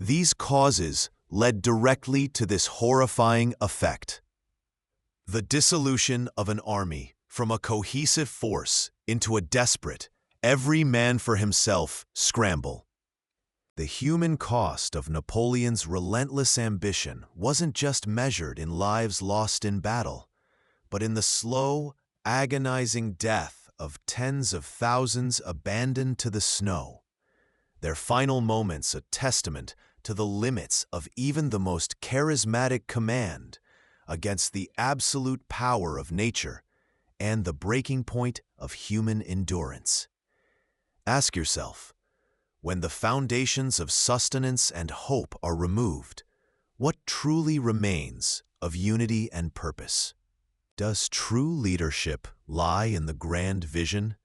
These causes led directly to this horrifying effect. The dissolution of an army from a cohesive force into a desperate, every man for himself scramble. The human cost of Napoleon's relentless ambition wasn't just measured in lives lost in battle, but in the slow, agonizing death of tens of thousands abandoned to the snow. Their final moments a testament to the limits of even the most charismatic command against the absolute power of nature and the breaking point of human endurance. Ask yourself, when the foundations of sustenance and hope are removed, what truly remains of unity and purpose? Does true leadership lie in the grand vision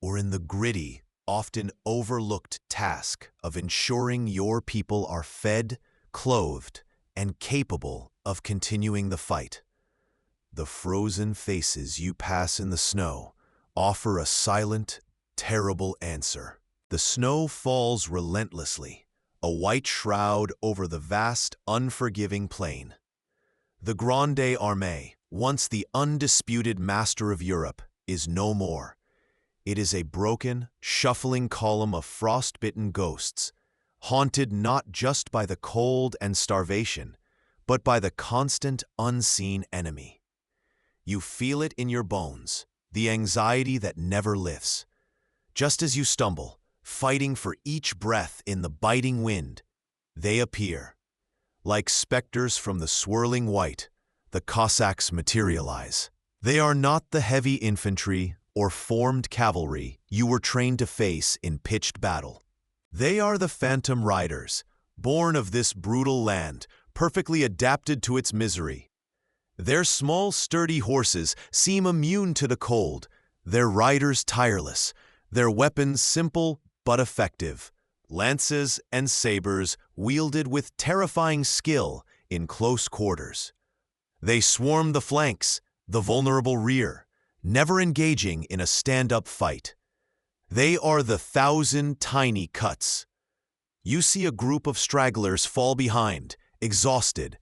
or in the gritty, often overlooked task of ensuring your people are fed, clothed, and capable of continuing the fight? The frozen faces you pass in the snow offer a silent, terrible answer. The snow falls relentlessly, a white shroud over the vast, unforgiving plain. The Grande Armée, once the undisputed master of Europe, is no more. It is a broken, shuffling column of frost-bitten ghosts, haunted not just by the cold and starvation, but by the constant, unseen enemy. You feel it in your bones, the anxiety that never lifts. Just as you stumble, fighting for each breath in the biting wind, they appear. Like specters from the swirling white, the Cossacks materialize. They are not the heavy infantry or formed cavalry you were trained to face in pitched battle. They are the phantom riders, born of this brutal land, perfectly adapted to its misery. Their small, sturdy horses seem immune to the cold, their riders tireless, their weapons simple but effective, lances and sabers wielded with terrifying skill in close quarters. They swarm the flanks, the vulnerable rear, never engaging in a stand-up fight. They are the 1,000 tiny cuts. You see a group of stragglers fall behind, exhausted,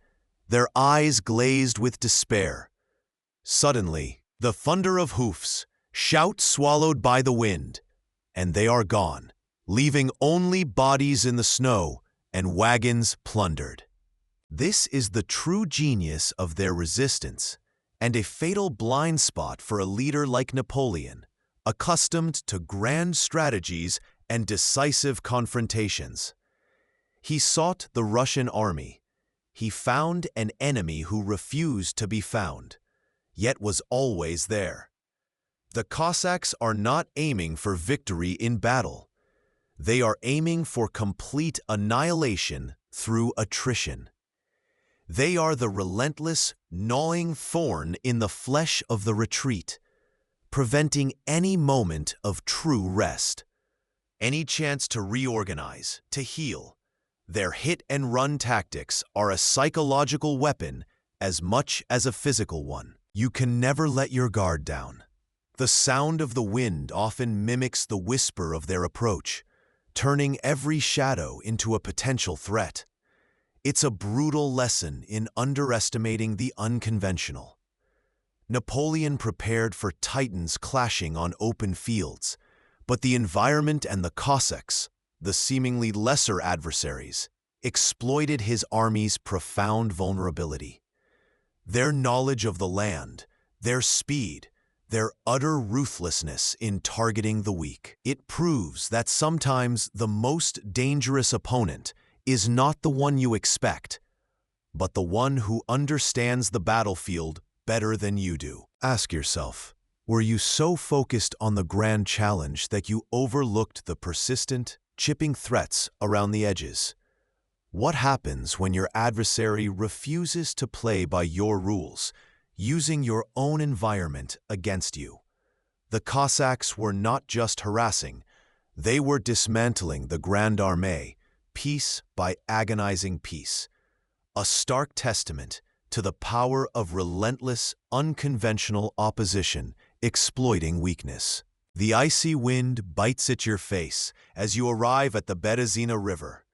their eyes glazed with despair. Suddenly, the thunder of hoofs, shout swallowed by the wind, and they are gone, leaving only bodies in the snow and wagons plundered. This is the true genius of their resistance, and a fatal blind spot for a leader like Napoleon, accustomed to grand strategies and decisive confrontations. He sought the Russian army. He found an enemy who refused to be found, yet was always there. The Cossacks are not aiming for victory in battle. They are aiming for complete annihilation through attrition. They are the relentless, gnawing thorn in the flesh of the retreat, preventing any moment of true rest, any chance to reorganize, to heal. Their hit-and-run tactics are a psychological weapon as much as a physical one. You can never let your guard down. The sound of the wind often mimics the whisper of their approach, turning every shadow into a potential threat. It's a brutal lesson in underestimating the unconventional. Napoleon prepared for titans clashing on open fields, but the environment and the Cossacks, the seemingly lesser adversaries, exploited his army's profound vulnerability. Their knowledge of the land, their speed, their utter ruthlessness in targeting the weak. It proves that sometimes the most dangerous opponent is not the one you expect, but the one who understands the battlefield better than you do. Ask yourself, were you so focused on the grand challenge that you overlooked the persistent, chipping threats around the edges? What happens when your adversary refuses to play by your rules, using your own environment against you? The Cossacks were not just harassing, they were dismantling the Grande Armée, piece by agonizing piece. A stark testament to the power of relentless, unconventional opposition exploiting weakness. The icy wind bites at your face as you arrive at the Berezina River.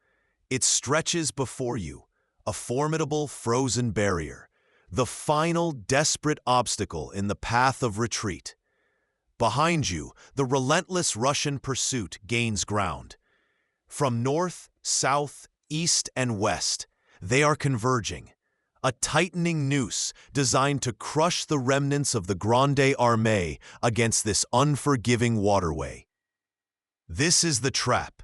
It stretches before you, a formidable frozen barrier, the final desperate obstacle in the path of retreat. Behind you, the relentless Russian pursuit gains ground. From north, south, east, and west, they are converging, a tightening noose designed to crush the remnants of the Grande Armée against this unforgiving waterway. This is the trap.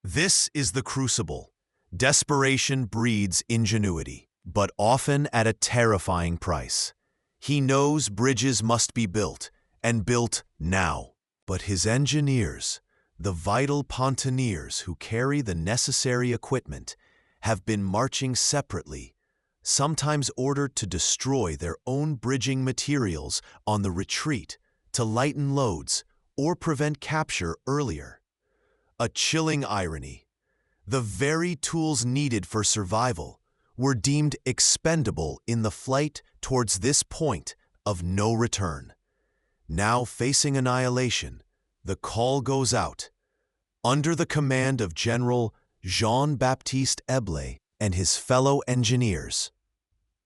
This is the crucible. Desperation breeds ingenuity, but often at a terrifying price. He knows bridges must be built, and built now. But his engineers, the vital pontooniers who carry the necessary equipment, have been marching separately, sometimes ordered to destroy their own bridging materials on the retreat to lighten loads or prevent capture earlier. A chilling irony. The very tools needed for survival were deemed expendable in the flight towards this point of no return. Now facing annihilation, the call goes out. Under the command of General Jean-Baptiste Eble and his fellow engineers,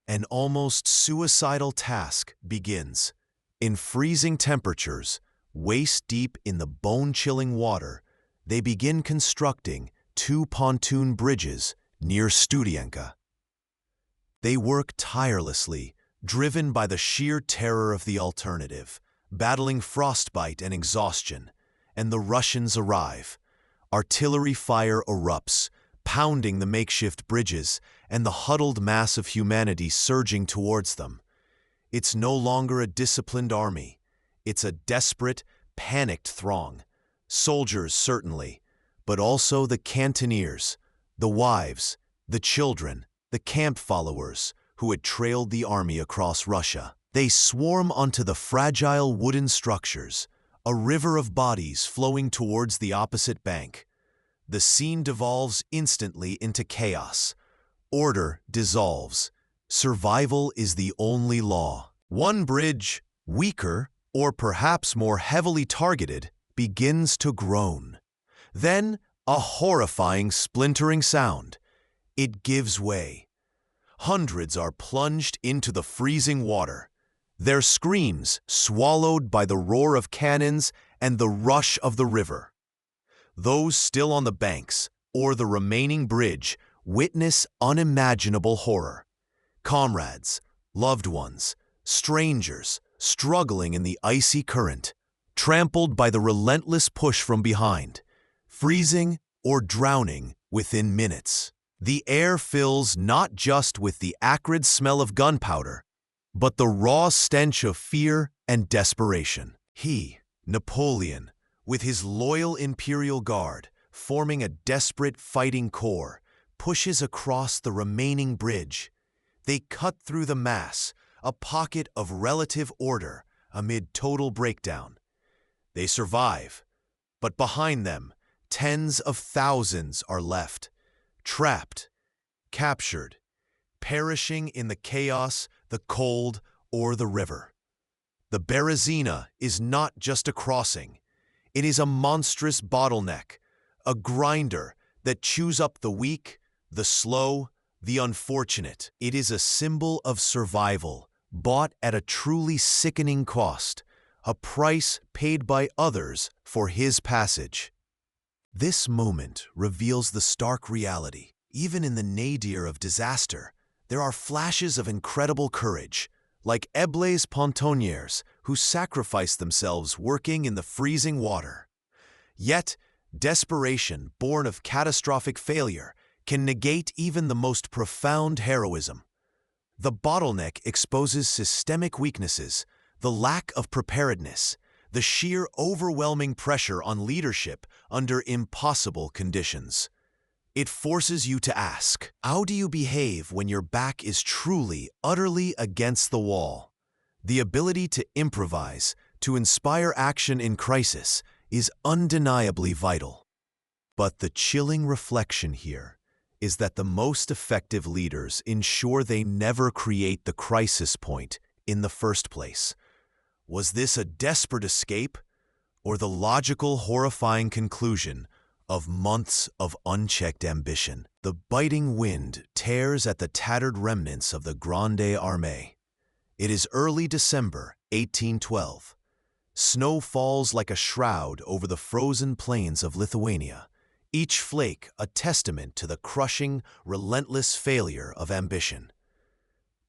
an almost suicidal task begins. In freezing temperatures, waist-deep in the bone-chilling water, they begin constructing 2 pontoon bridges near Studienka. They work tirelessly, driven by the sheer terror of the alternative, battling frostbite and exhaustion, and the Russians arrive. Artillery fire erupts, pounding the makeshift bridges and the huddled mass of humanity surging towards them. It's no longer a disciplined army. It's a desperate, panicked throng. Soldiers, certainly, but also the cannoneers, the wives, the children, the camp followers who had trailed the army across Russia. They swarm onto the fragile wooden structures, a river of bodies flowing towards the opposite bank. The scene devolves instantly into chaos. Order dissolves. Survival is the only law. One bridge, weaker or perhaps more heavily targeted, begins to groan. Then, a horrifying splintering sound. It gives way. Hundreds are plunged into the freezing water, their screams swallowed by the roar of cannons and the rush of the river. Those still on the banks, or the remaining bridge, witness unimaginable horror. Comrades, loved ones, strangers, struggling in the icy current, trampled by the relentless push from behind, freezing or drowning within minutes. The air fills not just with the acrid smell of gunpowder, but the raw stench of fear and desperation. He, Napoleon, with his loyal imperial guard, forming a desperate fighting corps, pushes across the remaining bridge. They cut through the mass, a pocket of relative order amid total breakdown. They survive, but behind them, tens of thousands are left, trapped, captured, perishing in the chaos, the cold, or the river. The Berezina is not just a crossing. It is a monstrous bottleneck, a grinder that chews up the weak, the slow, the unfortunate. It is a symbol of survival, bought at a truly sickening cost, a price paid by others for his passage. This moment reveals the stark reality. Even in the nadir of disaster, there are flashes of incredible courage, like Eblé's pontonniers who sacrifice themselves working in the freezing water. Yet, desperation born of catastrophic failure can negate even the most profound heroism. The bottleneck exposes systemic weaknesses, the lack of preparedness, the sheer overwhelming pressure on leadership under impossible conditions. It forces you to ask, how do you behave when your back is truly, utterly against the wall? The ability to improvise, to inspire action in crisis, is undeniably vital. But the chilling reflection here is that the most effective leaders ensure they never create the crisis point in the first place. Was this a desperate escape, or the logical, horrifying conclusion of months of unchecked ambition? The biting wind tears at the tattered remnants of the Grande Armée. It is early December 1812. Snow falls like a shroud over the frozen plains of Lithuania, each flake a testament to the crushing, relentless failure of ambition.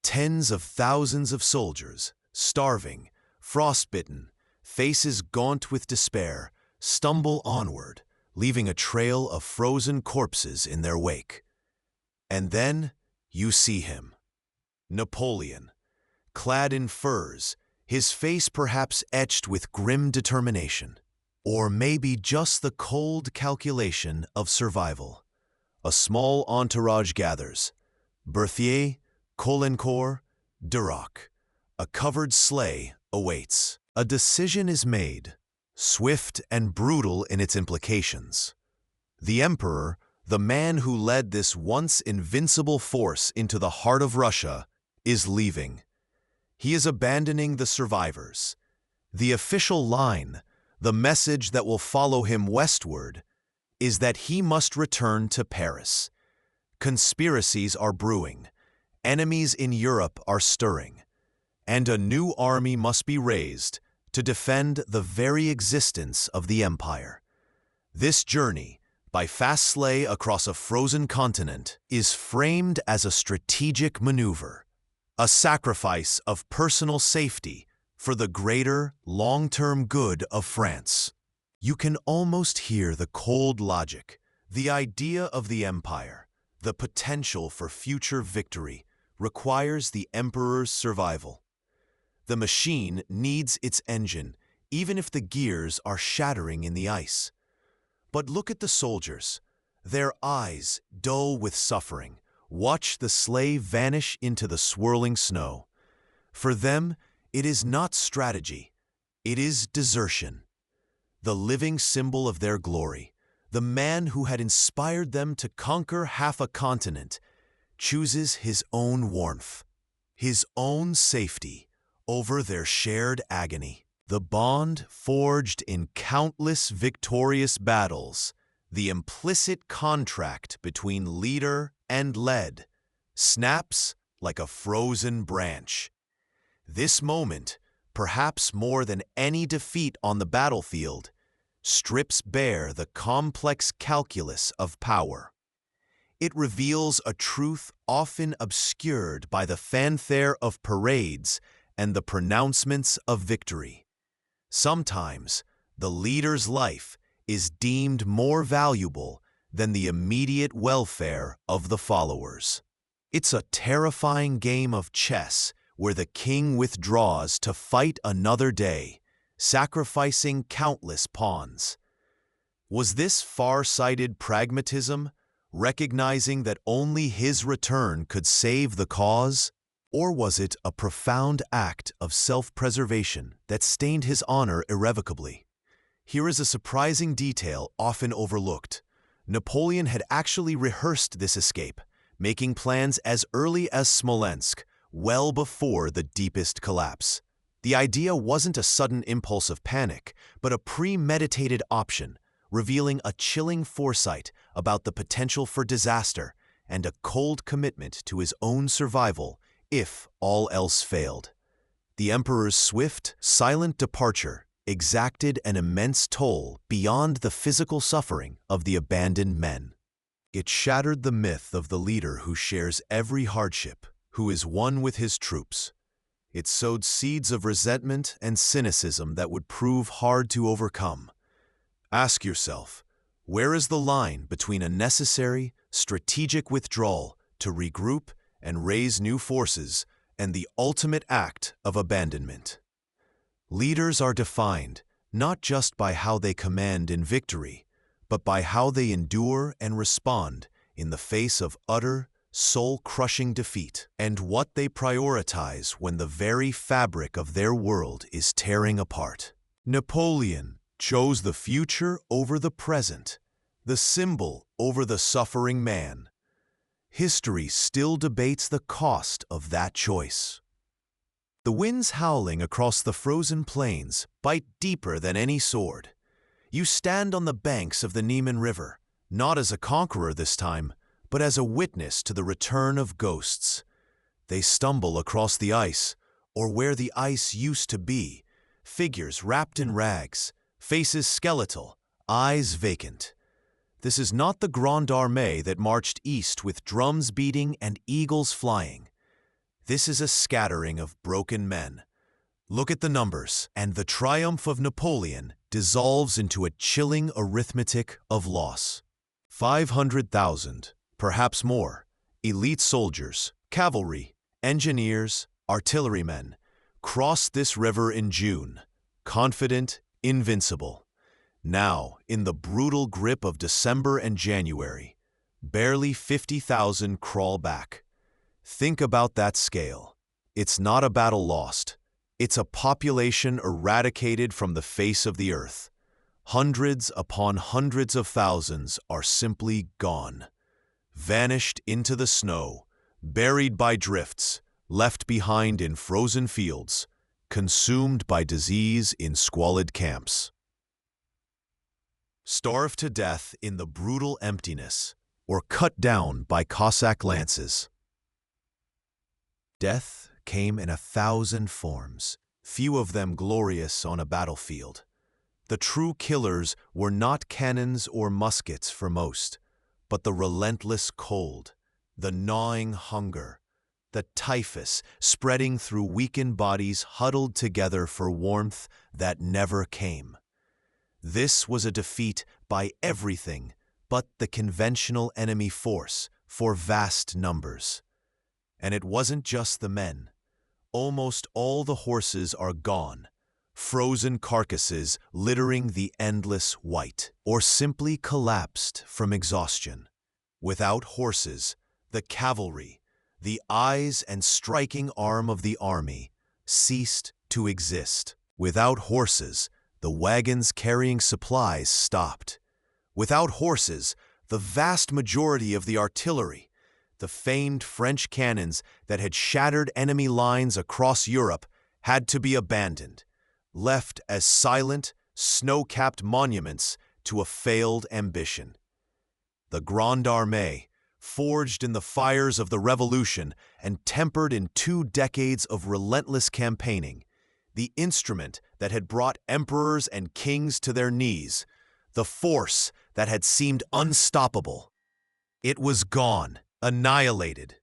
Tens of thousands of soldiers, starving, frostbitten, faces gaunt with despair, stumble onward, leaving a trail of frozen corpses in their wake. And then you see him, Napoleon, clad in furs, his face perhaps etched with grim determination, or maybe just the cold calculation of survival. A small entourage gathers: Berthier, Caulaincourt, Duroc. A covered sleigh awaits. A decision is made, swift and brutal in its implications. The emperor, the man who led this once invincible force into the heart of Russia, is leaving. He is abandoning the survivors. The official line, the message that will follow him westward, is that he must return to Paris. Conspiracies are brewing, enemies in Europe are stirring, and a new army must be raised to defend the very existence of the empire. This journey, by fast sleigh across a frozen continent, is framed as a strategic maneuver, a sacrifice of personal safety for the greater, long-term good of France. You can almost hear the cold logic, the idea of the empire, the potential for future victory, requires the emperor's survival. The machine needs its engine, even if the gears are shattering in the ice. But look at the soldiers. Their eyes, dull with suffering, watch the sleigh vanish into the swirling snow. For them, it is not strategy, it is desertion. The living symbol of their glory, the man who had inspired them to conquer half a continent, chooses his own warmth, his own safety, over their shared agony. The bond forged in countless victorious battles, the implicit contract between leader and led, snaps like a frozen branch. This moment, perhaps more than any defeat on the battlefield, strips bare the complex calculus of power. It reveals a truth often obscured by the fanfare of parades and the pronouncements of victory. Sometimes, the leader's life is deemed more valuable than the immediate welfare of the followers. It's a terrifying game of chess where the king withdraws to fight another day, sacrificing countless pawns. Was this far-sighted pragmatism, recognizing that only his return could save the cause? Or was it a profound act of self-preservation that stained his honor irrevocably? Here is a surprising detail often overlooked. Napoleon had actually rehearsed this escape, making plans as early as Smolensk, well before the deepest collapse. The idea wasn't a sudden impulse of panic, but a premeditated option, revealing a chilling foresight about the potential for disaster and a cold commitment to his own survival if all else failed. The emperor's swift, silent departure exacted an immense toll beyond the physical suffering of the abandoned men. It shattered the myth of the leader who shares every hardship, who is one with his troops. It sowed seeds of resentment and cynicism that would prove hard to overcome. Ask yourself, where is the line between a necessary, strategic withdrawal to regroup and raise new forces and the ultimate act of abandonment? Leaders are defined not just by how they command in victory, but by how they endure and respond in the face of utter, soul-crushing defeat, and what they prioritize when the very fabric of their world is tearing apart. Napoleon chose the future over the present, the symbol over the suffering man. History still debates the cost of that choice. The winds howling across the frozen plains bite deeper than any sword. You stand on the banks of the Niemen River, not as a conqueror this time, but as a witness to the return of ghosts. They stumble across the ice, or where the ice used to be, figures wrapped in rags, faces skeletal, eyes vacant. This is not the Grande Armée that marched east with drums beating and eagles flying. This is a scattering of broken men. Look at the numbers, and the triumph of Napoleon dissolves into a chilling arithmetic of loss. 500,000, perhaps more, elite soldiers, cavalry, engineers, artillerymen, crossed this river in June, confident, invincible. Now, in the brutal grip of December and January, barely 50,000 crawl back. Think about that scale. It's not a battle lost. It's a population eradicated from the face of the earth. Hundreds upon hundreds of thousands are simply gone. Vanished into the snow, buried by drifts, left behind in frozen fields, consumed by disease in squalid camps. Starved to death in the brutal emptiness, or cut down by Cossack lances. Death came in 1,000 forms, few of them glorious on a battlefield. The true killers were not cannons or muskets for most, but the relentless cold, the gnawing hunger, the typhus spreading through weakened bodies huddled together for warmth that never came. This was a defeat by everything but the conventional enemy force for vast numbers. And it wasn't just the men. Almost all the horses are gone, frozen carcasses littering the endless white, or simply collapsed from exhaustion. Without horses, the cavalry, the eyes and striking arm of the army, ceased to exist. Without horses, the wagons carrying supplies stopped. Without horses, the vast majority of the artillery, the famed French cannons that had shattered enemy lines across Europe, had to be abandoned, left as silent, snow-capped monuments to a failed ambition. The Grande Armée, forged in the fires of the Revolution and tempered in 2 decades of relentless campaigning, the instrument that had brought emperors and kings to their knees, the force that had seemed unstoppable. It was gone, annihilated,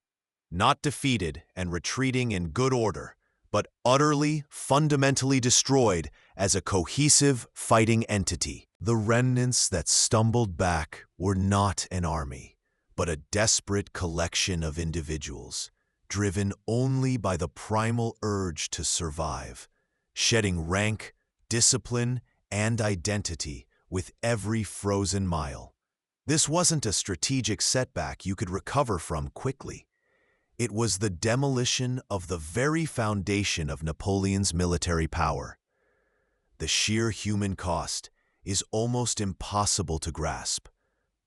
not defeated and retreating in good order, but utterly, fundamentally destroyed as a cohesive fighting entity. The remnants that stumbled back were not an army, but a desperate collection of individuals, driven only by the primal urge to survive, shedding rank, discipline, and identity with every frozen mile. This wasn't a strategic setback you could recover from quickly. It was the demolition of the very foundation of Napoleon's military power. The sheer human cost is almost impossible to grasp.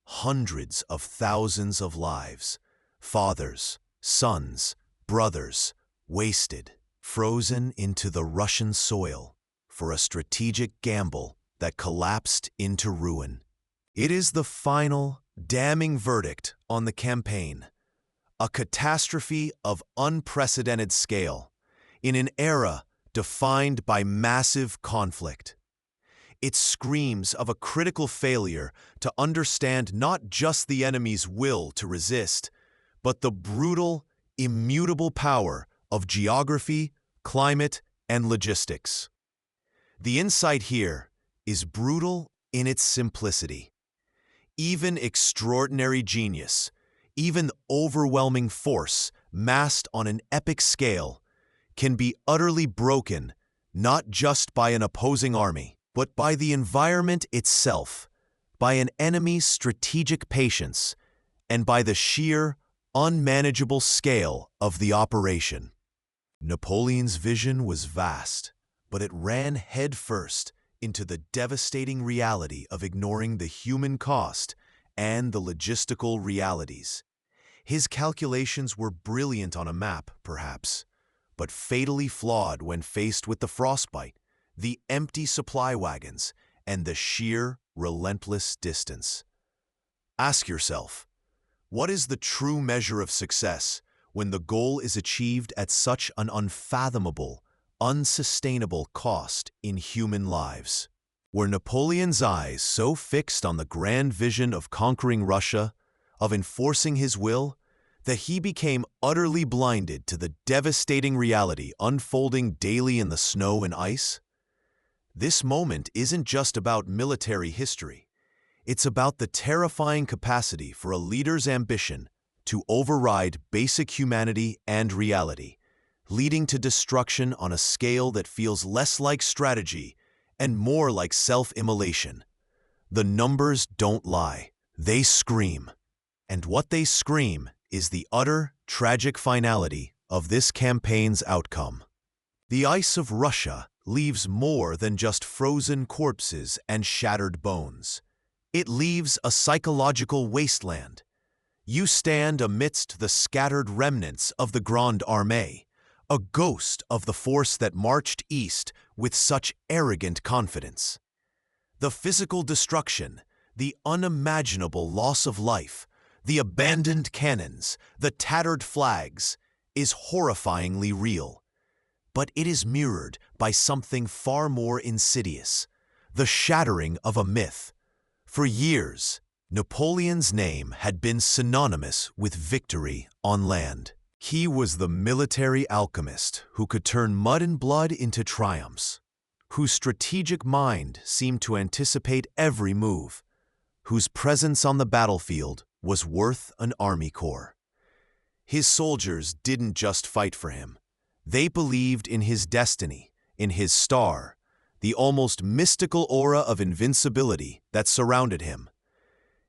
Hundreds of thousands of lives, fathers, sons, brothers, wasted, frozen into the Russian soil for a strategic gamble that collapsed into ruin. It is the final, damning verdict on the campaign. A catastrophe of unprecedented scale, in an era defined by massive conflict. It screams of a critical failure to understand not just the enemy's will to resist, but the brutal, immutable power of geography, climate, and logistics. The insight here is brutal in its simplicity. Even extraordinary genius, even overwhelming force massed on an epic scale, can be utterly broken not just by an opposing army, but by the environment itself, by an enemy's strategic patience, and by the sheer, unmanageable scale of the operation. Napoleon's vision was vast, but it ran headfirst into the devastating reality of ignoring the human cost and the logistical realities. His calculations were brilliant on a map, perhaps, but fatally flawed when faced with the frostbite, the empty supply wagons, and the sheer, relentless distance. Ask yourself, what is the true measure of success when the goal is achieved at such an unfathomable, unsustainable cost in human lives? Were Napoleon's eyes so fixed on the grand vision of conquering Russia, of enforcing his will, that he became utterly blinded to the devastating reality unfolding daily in the snow and ice? This moment isn't just about military history. It's about the terrifying capacity for a leader's ambition to override basic humanity and reality, leading to destruction on a scale that feels less like strategy and more like self-immolation. The numbers don't lie. They scream. And what they scream is the utter, tragic finality of this campaign's outcome. The ice of Russia leaves more than just frozen corpses and shattered bones. It leaves a psychological wasteland. You stand amidst the scattered remnants of the Grande Armée, a ghost of the force that marched east with such arrogant confidence. The physical destruction, the unimaginable loss of life, the abandoned cannons, the tattered flags, is horrifyingly real. But it is mirrored by something far more insidious, the shattering of a myth. For years, Napoleon's name had been synonymous with victory on land. He was the military alchemist who could turn mud and blood into triumphs, whose strategic mind seemed to anticipate every move, whose presence on the battlefield was worth an army corps. His soldiers didn't just fight for him. They believed in his destiny, in his star, the almost mystical aura of invincibility that surrounded him.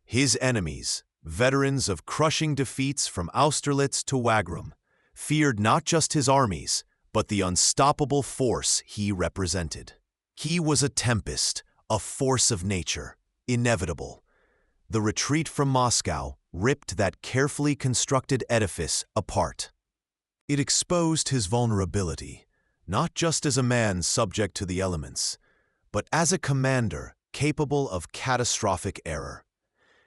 His enemies, veterans of crushing defeats from Austerlitz to Wagram, feared not just his armies, but the unstoppable force he represented. He was a tempest, a force of nature, inevitable. The retreat from Moscow ripped that carefully constructed edifice apart. It exposed his vulnerability, not just as a man subject to the elements, but as a commander capable of catastrophic error.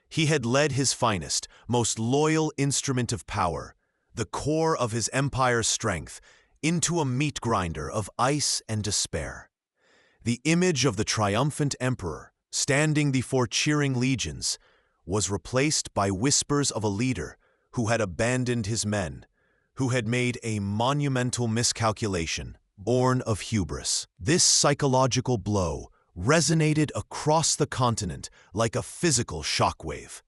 He had led his finest, most loyal instrument of power, the core of his empire's strength, into a meat grinder of ice and despair. The image of the triumphant emperor, standing before cheering legions, was replaced by whispers of a leader who had abandoned his men, who had made a monumental miscalculation, born of hubris. This psychological blow resonated across the continent like a physical shockwave.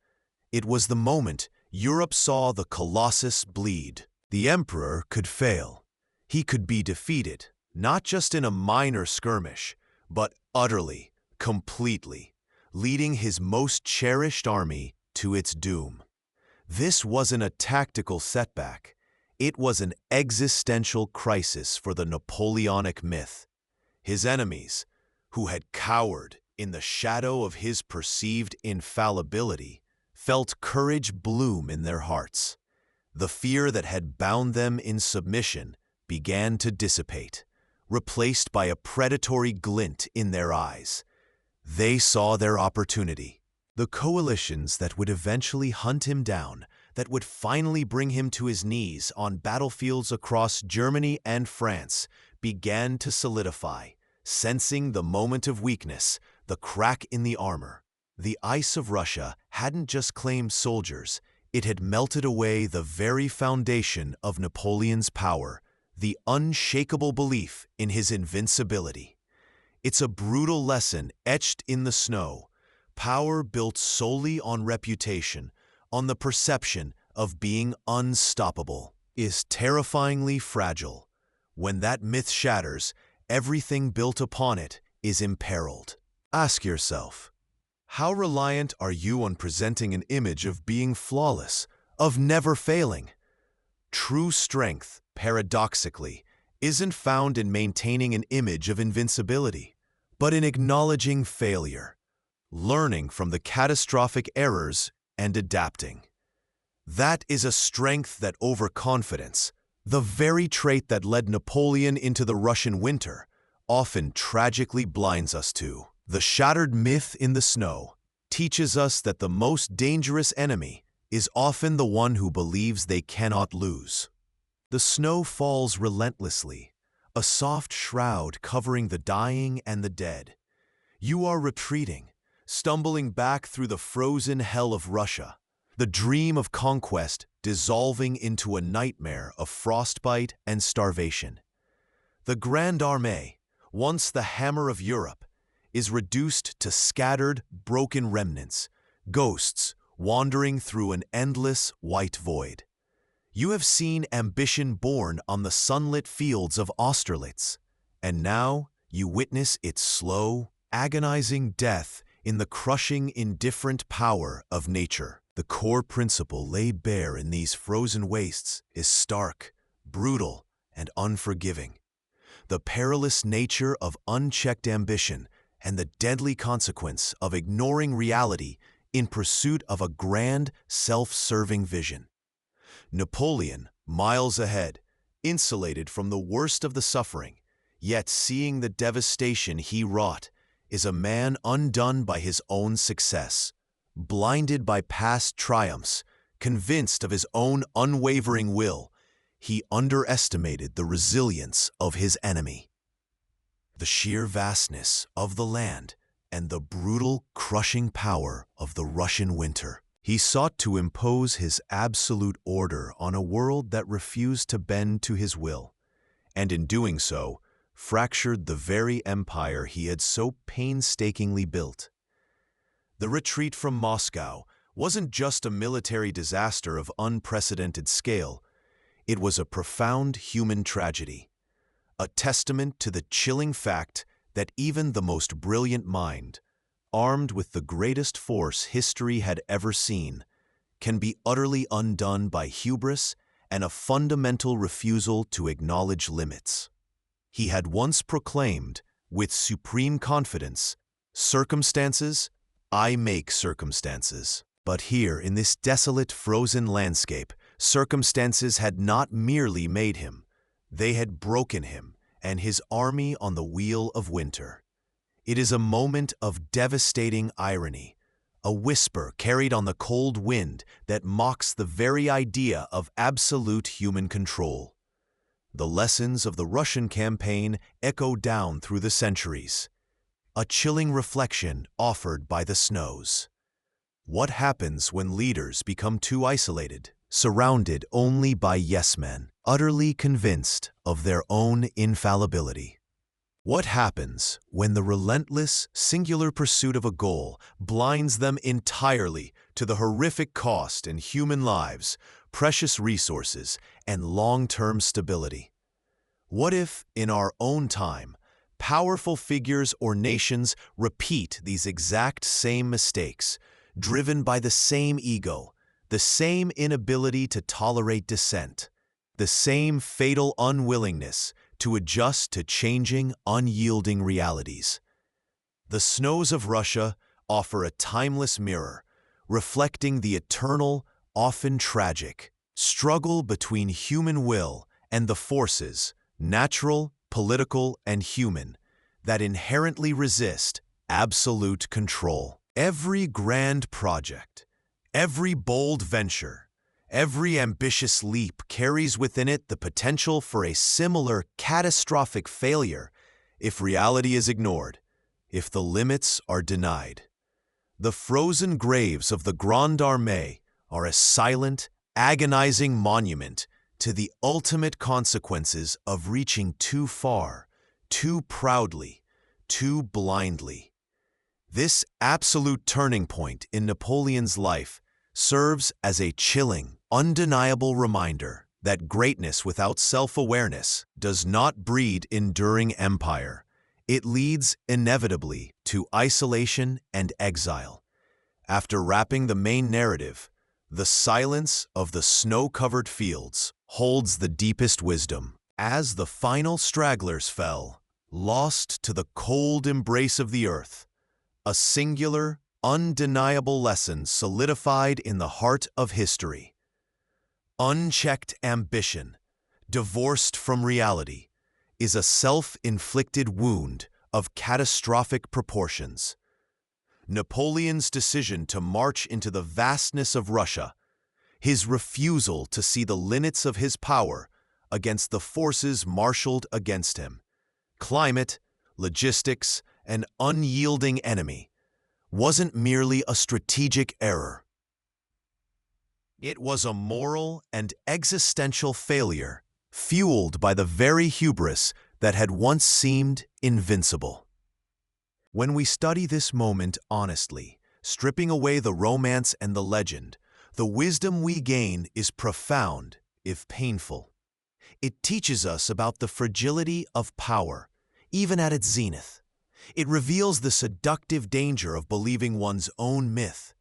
It was the moment Europe saw the Colossus bleed. The emperor could fail. He could be defeated, not just in a minor skirmish, but utterly, completely, leading his most cherished army to its doom. This wasn't a tactical setback. It was an existential crisis for the Napoleonic myth. His enemies, who had cowered in the shadow of his perceived infallibility, felt courage bloom in their hearts. The fear that had bound them in submission began to dissipate, replaced by a predatory glint in their eyes. They saw their opportunity. The coalitions that would eventually hunt him down, that would finally bring him to his knees on battlefields across Germany and France, began to solidify. Sensing the moment of weakness, the crack in the armor. The ice of Russia hadn't just claimed soldiers, it had melted away the very foundation of Napoleon's power, the unshakable belief in his invincibility. It's a brutal lesson etched in the snow. Power built solely on reputation, on the perception of being unstoppable, is terrifyingly fragile. When that myth shatters, everything built upon it is imperiled. Ask yourself, how reliant are you on presenting an image of being flawless, of never failing? True strength, paradoxically, isn't found in maintaining an image of invincibility, but in acknowledging failure, learning from the catastrophic errors, and adapting. That is a strength that overconfidence, the very trait that led Napoleon into the Russian winter, often tragically blinds us to. The shattered myth in the snow teaches us that the most dangerous enemy is often the one who believes they cannot lose. The snow falls relentlessly, a soft shroud covering the dying and the dead. You are retreating, stumbling back through the frozen hell of Russia, the dream of conquest dissolving into a nightmare of frostbite and starvation. The Grande Armée, once the hammer of Europe, is reduced to scattered, broken remnants, ghosts wandering through an endless white void. You have seen ambition born on the sunlit fields of Austerlitz, and now you witness its slow, agonizing death in the crushing, indifferent power of nature. The core principle laid bare in these frozen wastes is stark, brutal, and unforgiving. The perilous nature of unchecked ambition and the deadly consequence of ignoring reality in pursuit of a grand, self-serving vision. Napoleon, miles ahead, insulated from the worst of the suffering, yet seeing the devastation he wrought, is a man undone by his own success, blinded by past triumphs, convinced of his own unwavering will. He underestimated the resilience of his enemy. The sheer vastness of the land and the brutal, crushing power of the Russian winter. He sought to impose his absolute order on a world that refused to bend to his will, and in doing so, fractured the very empire he had so painstakingly built. The retreat from Moscow wasn't just a military disaster of unprecedented scale, it was a profound human tragedy, a testament to the chilling fact that even the most brilliant mind, armed with the greatest force history had ever seen, can be utterly undone by hubris and a fundamental refusal to acknowledge limits. He had once proclaimed, with supreme confidence, "Circumstances, I make circumstances." But here, in this desolate, frozen landscape, circumstances had not merely made him, they had broken him and his army on the wheel of winter. It is a moment of devastating irony, a whisper carried on the cold wind that mocks the very idea of absolute human control. The lessons of the Russian campaign echo down through the centuries, a chilling reflection offered by the snows. What happens when leaders become too isolated, surrounded only by yes-men, utterly convinced of their own infallibility? What happens when the relentless, singular pursuit of a goal blinds them entirely to the horrific cost in human lives, precious resources, and long-term stability? What if, in our own time, powerful figures or nations repeat these exact same mistakes, driven by the same ego, the same inability to tolerate dissent, the same fatal unwillingness to adjust to changing, unyielding realities? The snows of Russia offer a timeless mirror, reflecting the eternal, often tragic, struggle between human will and the forces, natural, political, and human, that inherently resist absolute control. Every grand project, every bold venture, every ambitious leap carries within it the potential for a similar catastrophic failure if reality is ignored, if the limits are denied. The frozen graves of the Grande Armée are a silent, agonizing monument to the ultimate consequences of reaching too far, too proudly, too blindly. This absolute turning point in Napoleon's life serves as a chilling, undeniable reminder that greatness without self-awareness does not breed enduring empire. It leads inevitably to isolation and exile. After wrapping the main narrative, the silence of the snow-covered fields holds the deepest wisdom. As the final stragglers fell, lost to the cold embrace of the earth, a singular, undeniable lesson solidified in the heart of history. Unchecked ambition, divorced from reality, is a self-inflicted wound of catastrophic proportions. Napoleon's decision to march into the vastness of Russia, his refusal to see the limits of his power against the forces marshaled against him, climate, logistics, an unyielding enemy, wasn't merely a strategic error. It was a moral and existential failure, fueled by the very hubris that had once seemed invincible. When we study this moment honestly, stripping away the romance and the legend, the wisdom we gain is profound, if painful. It teaches us about the fragility of power, even at its zenith. It reveals the seductive danger of believing one's own myth.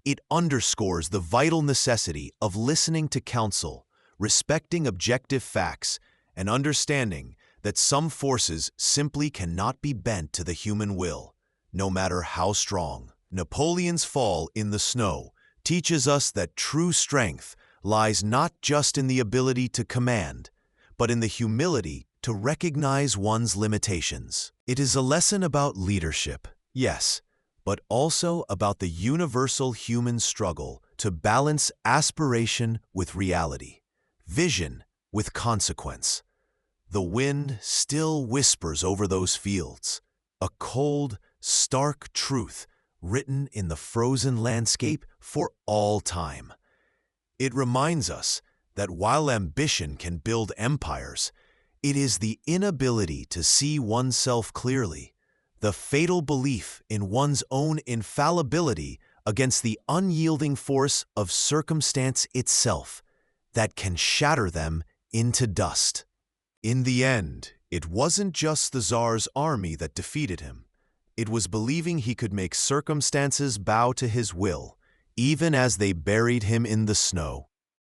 It underscores the vital necessity of listening to counsel, respecting objective facts, and understanding that some forces simply cannot be bent to the human will, no matter how strong. Napoleon's fall in the snow teaches us that true strength lies not just in the ability to command, but in the humility to recognize one's limitations. It is a lesson about leadership, yes, but also about the universal human struggle to balance aspiration with reality, vision with consequence. The wind still whispers over those fields, a cold, stark truth written in the frozen landscape for all time. It reminds us that while ambition can build empires, it is the inability to see oneself clearly, the fatal belief in one's own infallibility against the unyielding force of circumstance itself, that can shatter them into dust. In the end, it wasn't just the Tsar's army that defeated him. It was believing he could make circumstances bow to his will, even as they buried him in the snow.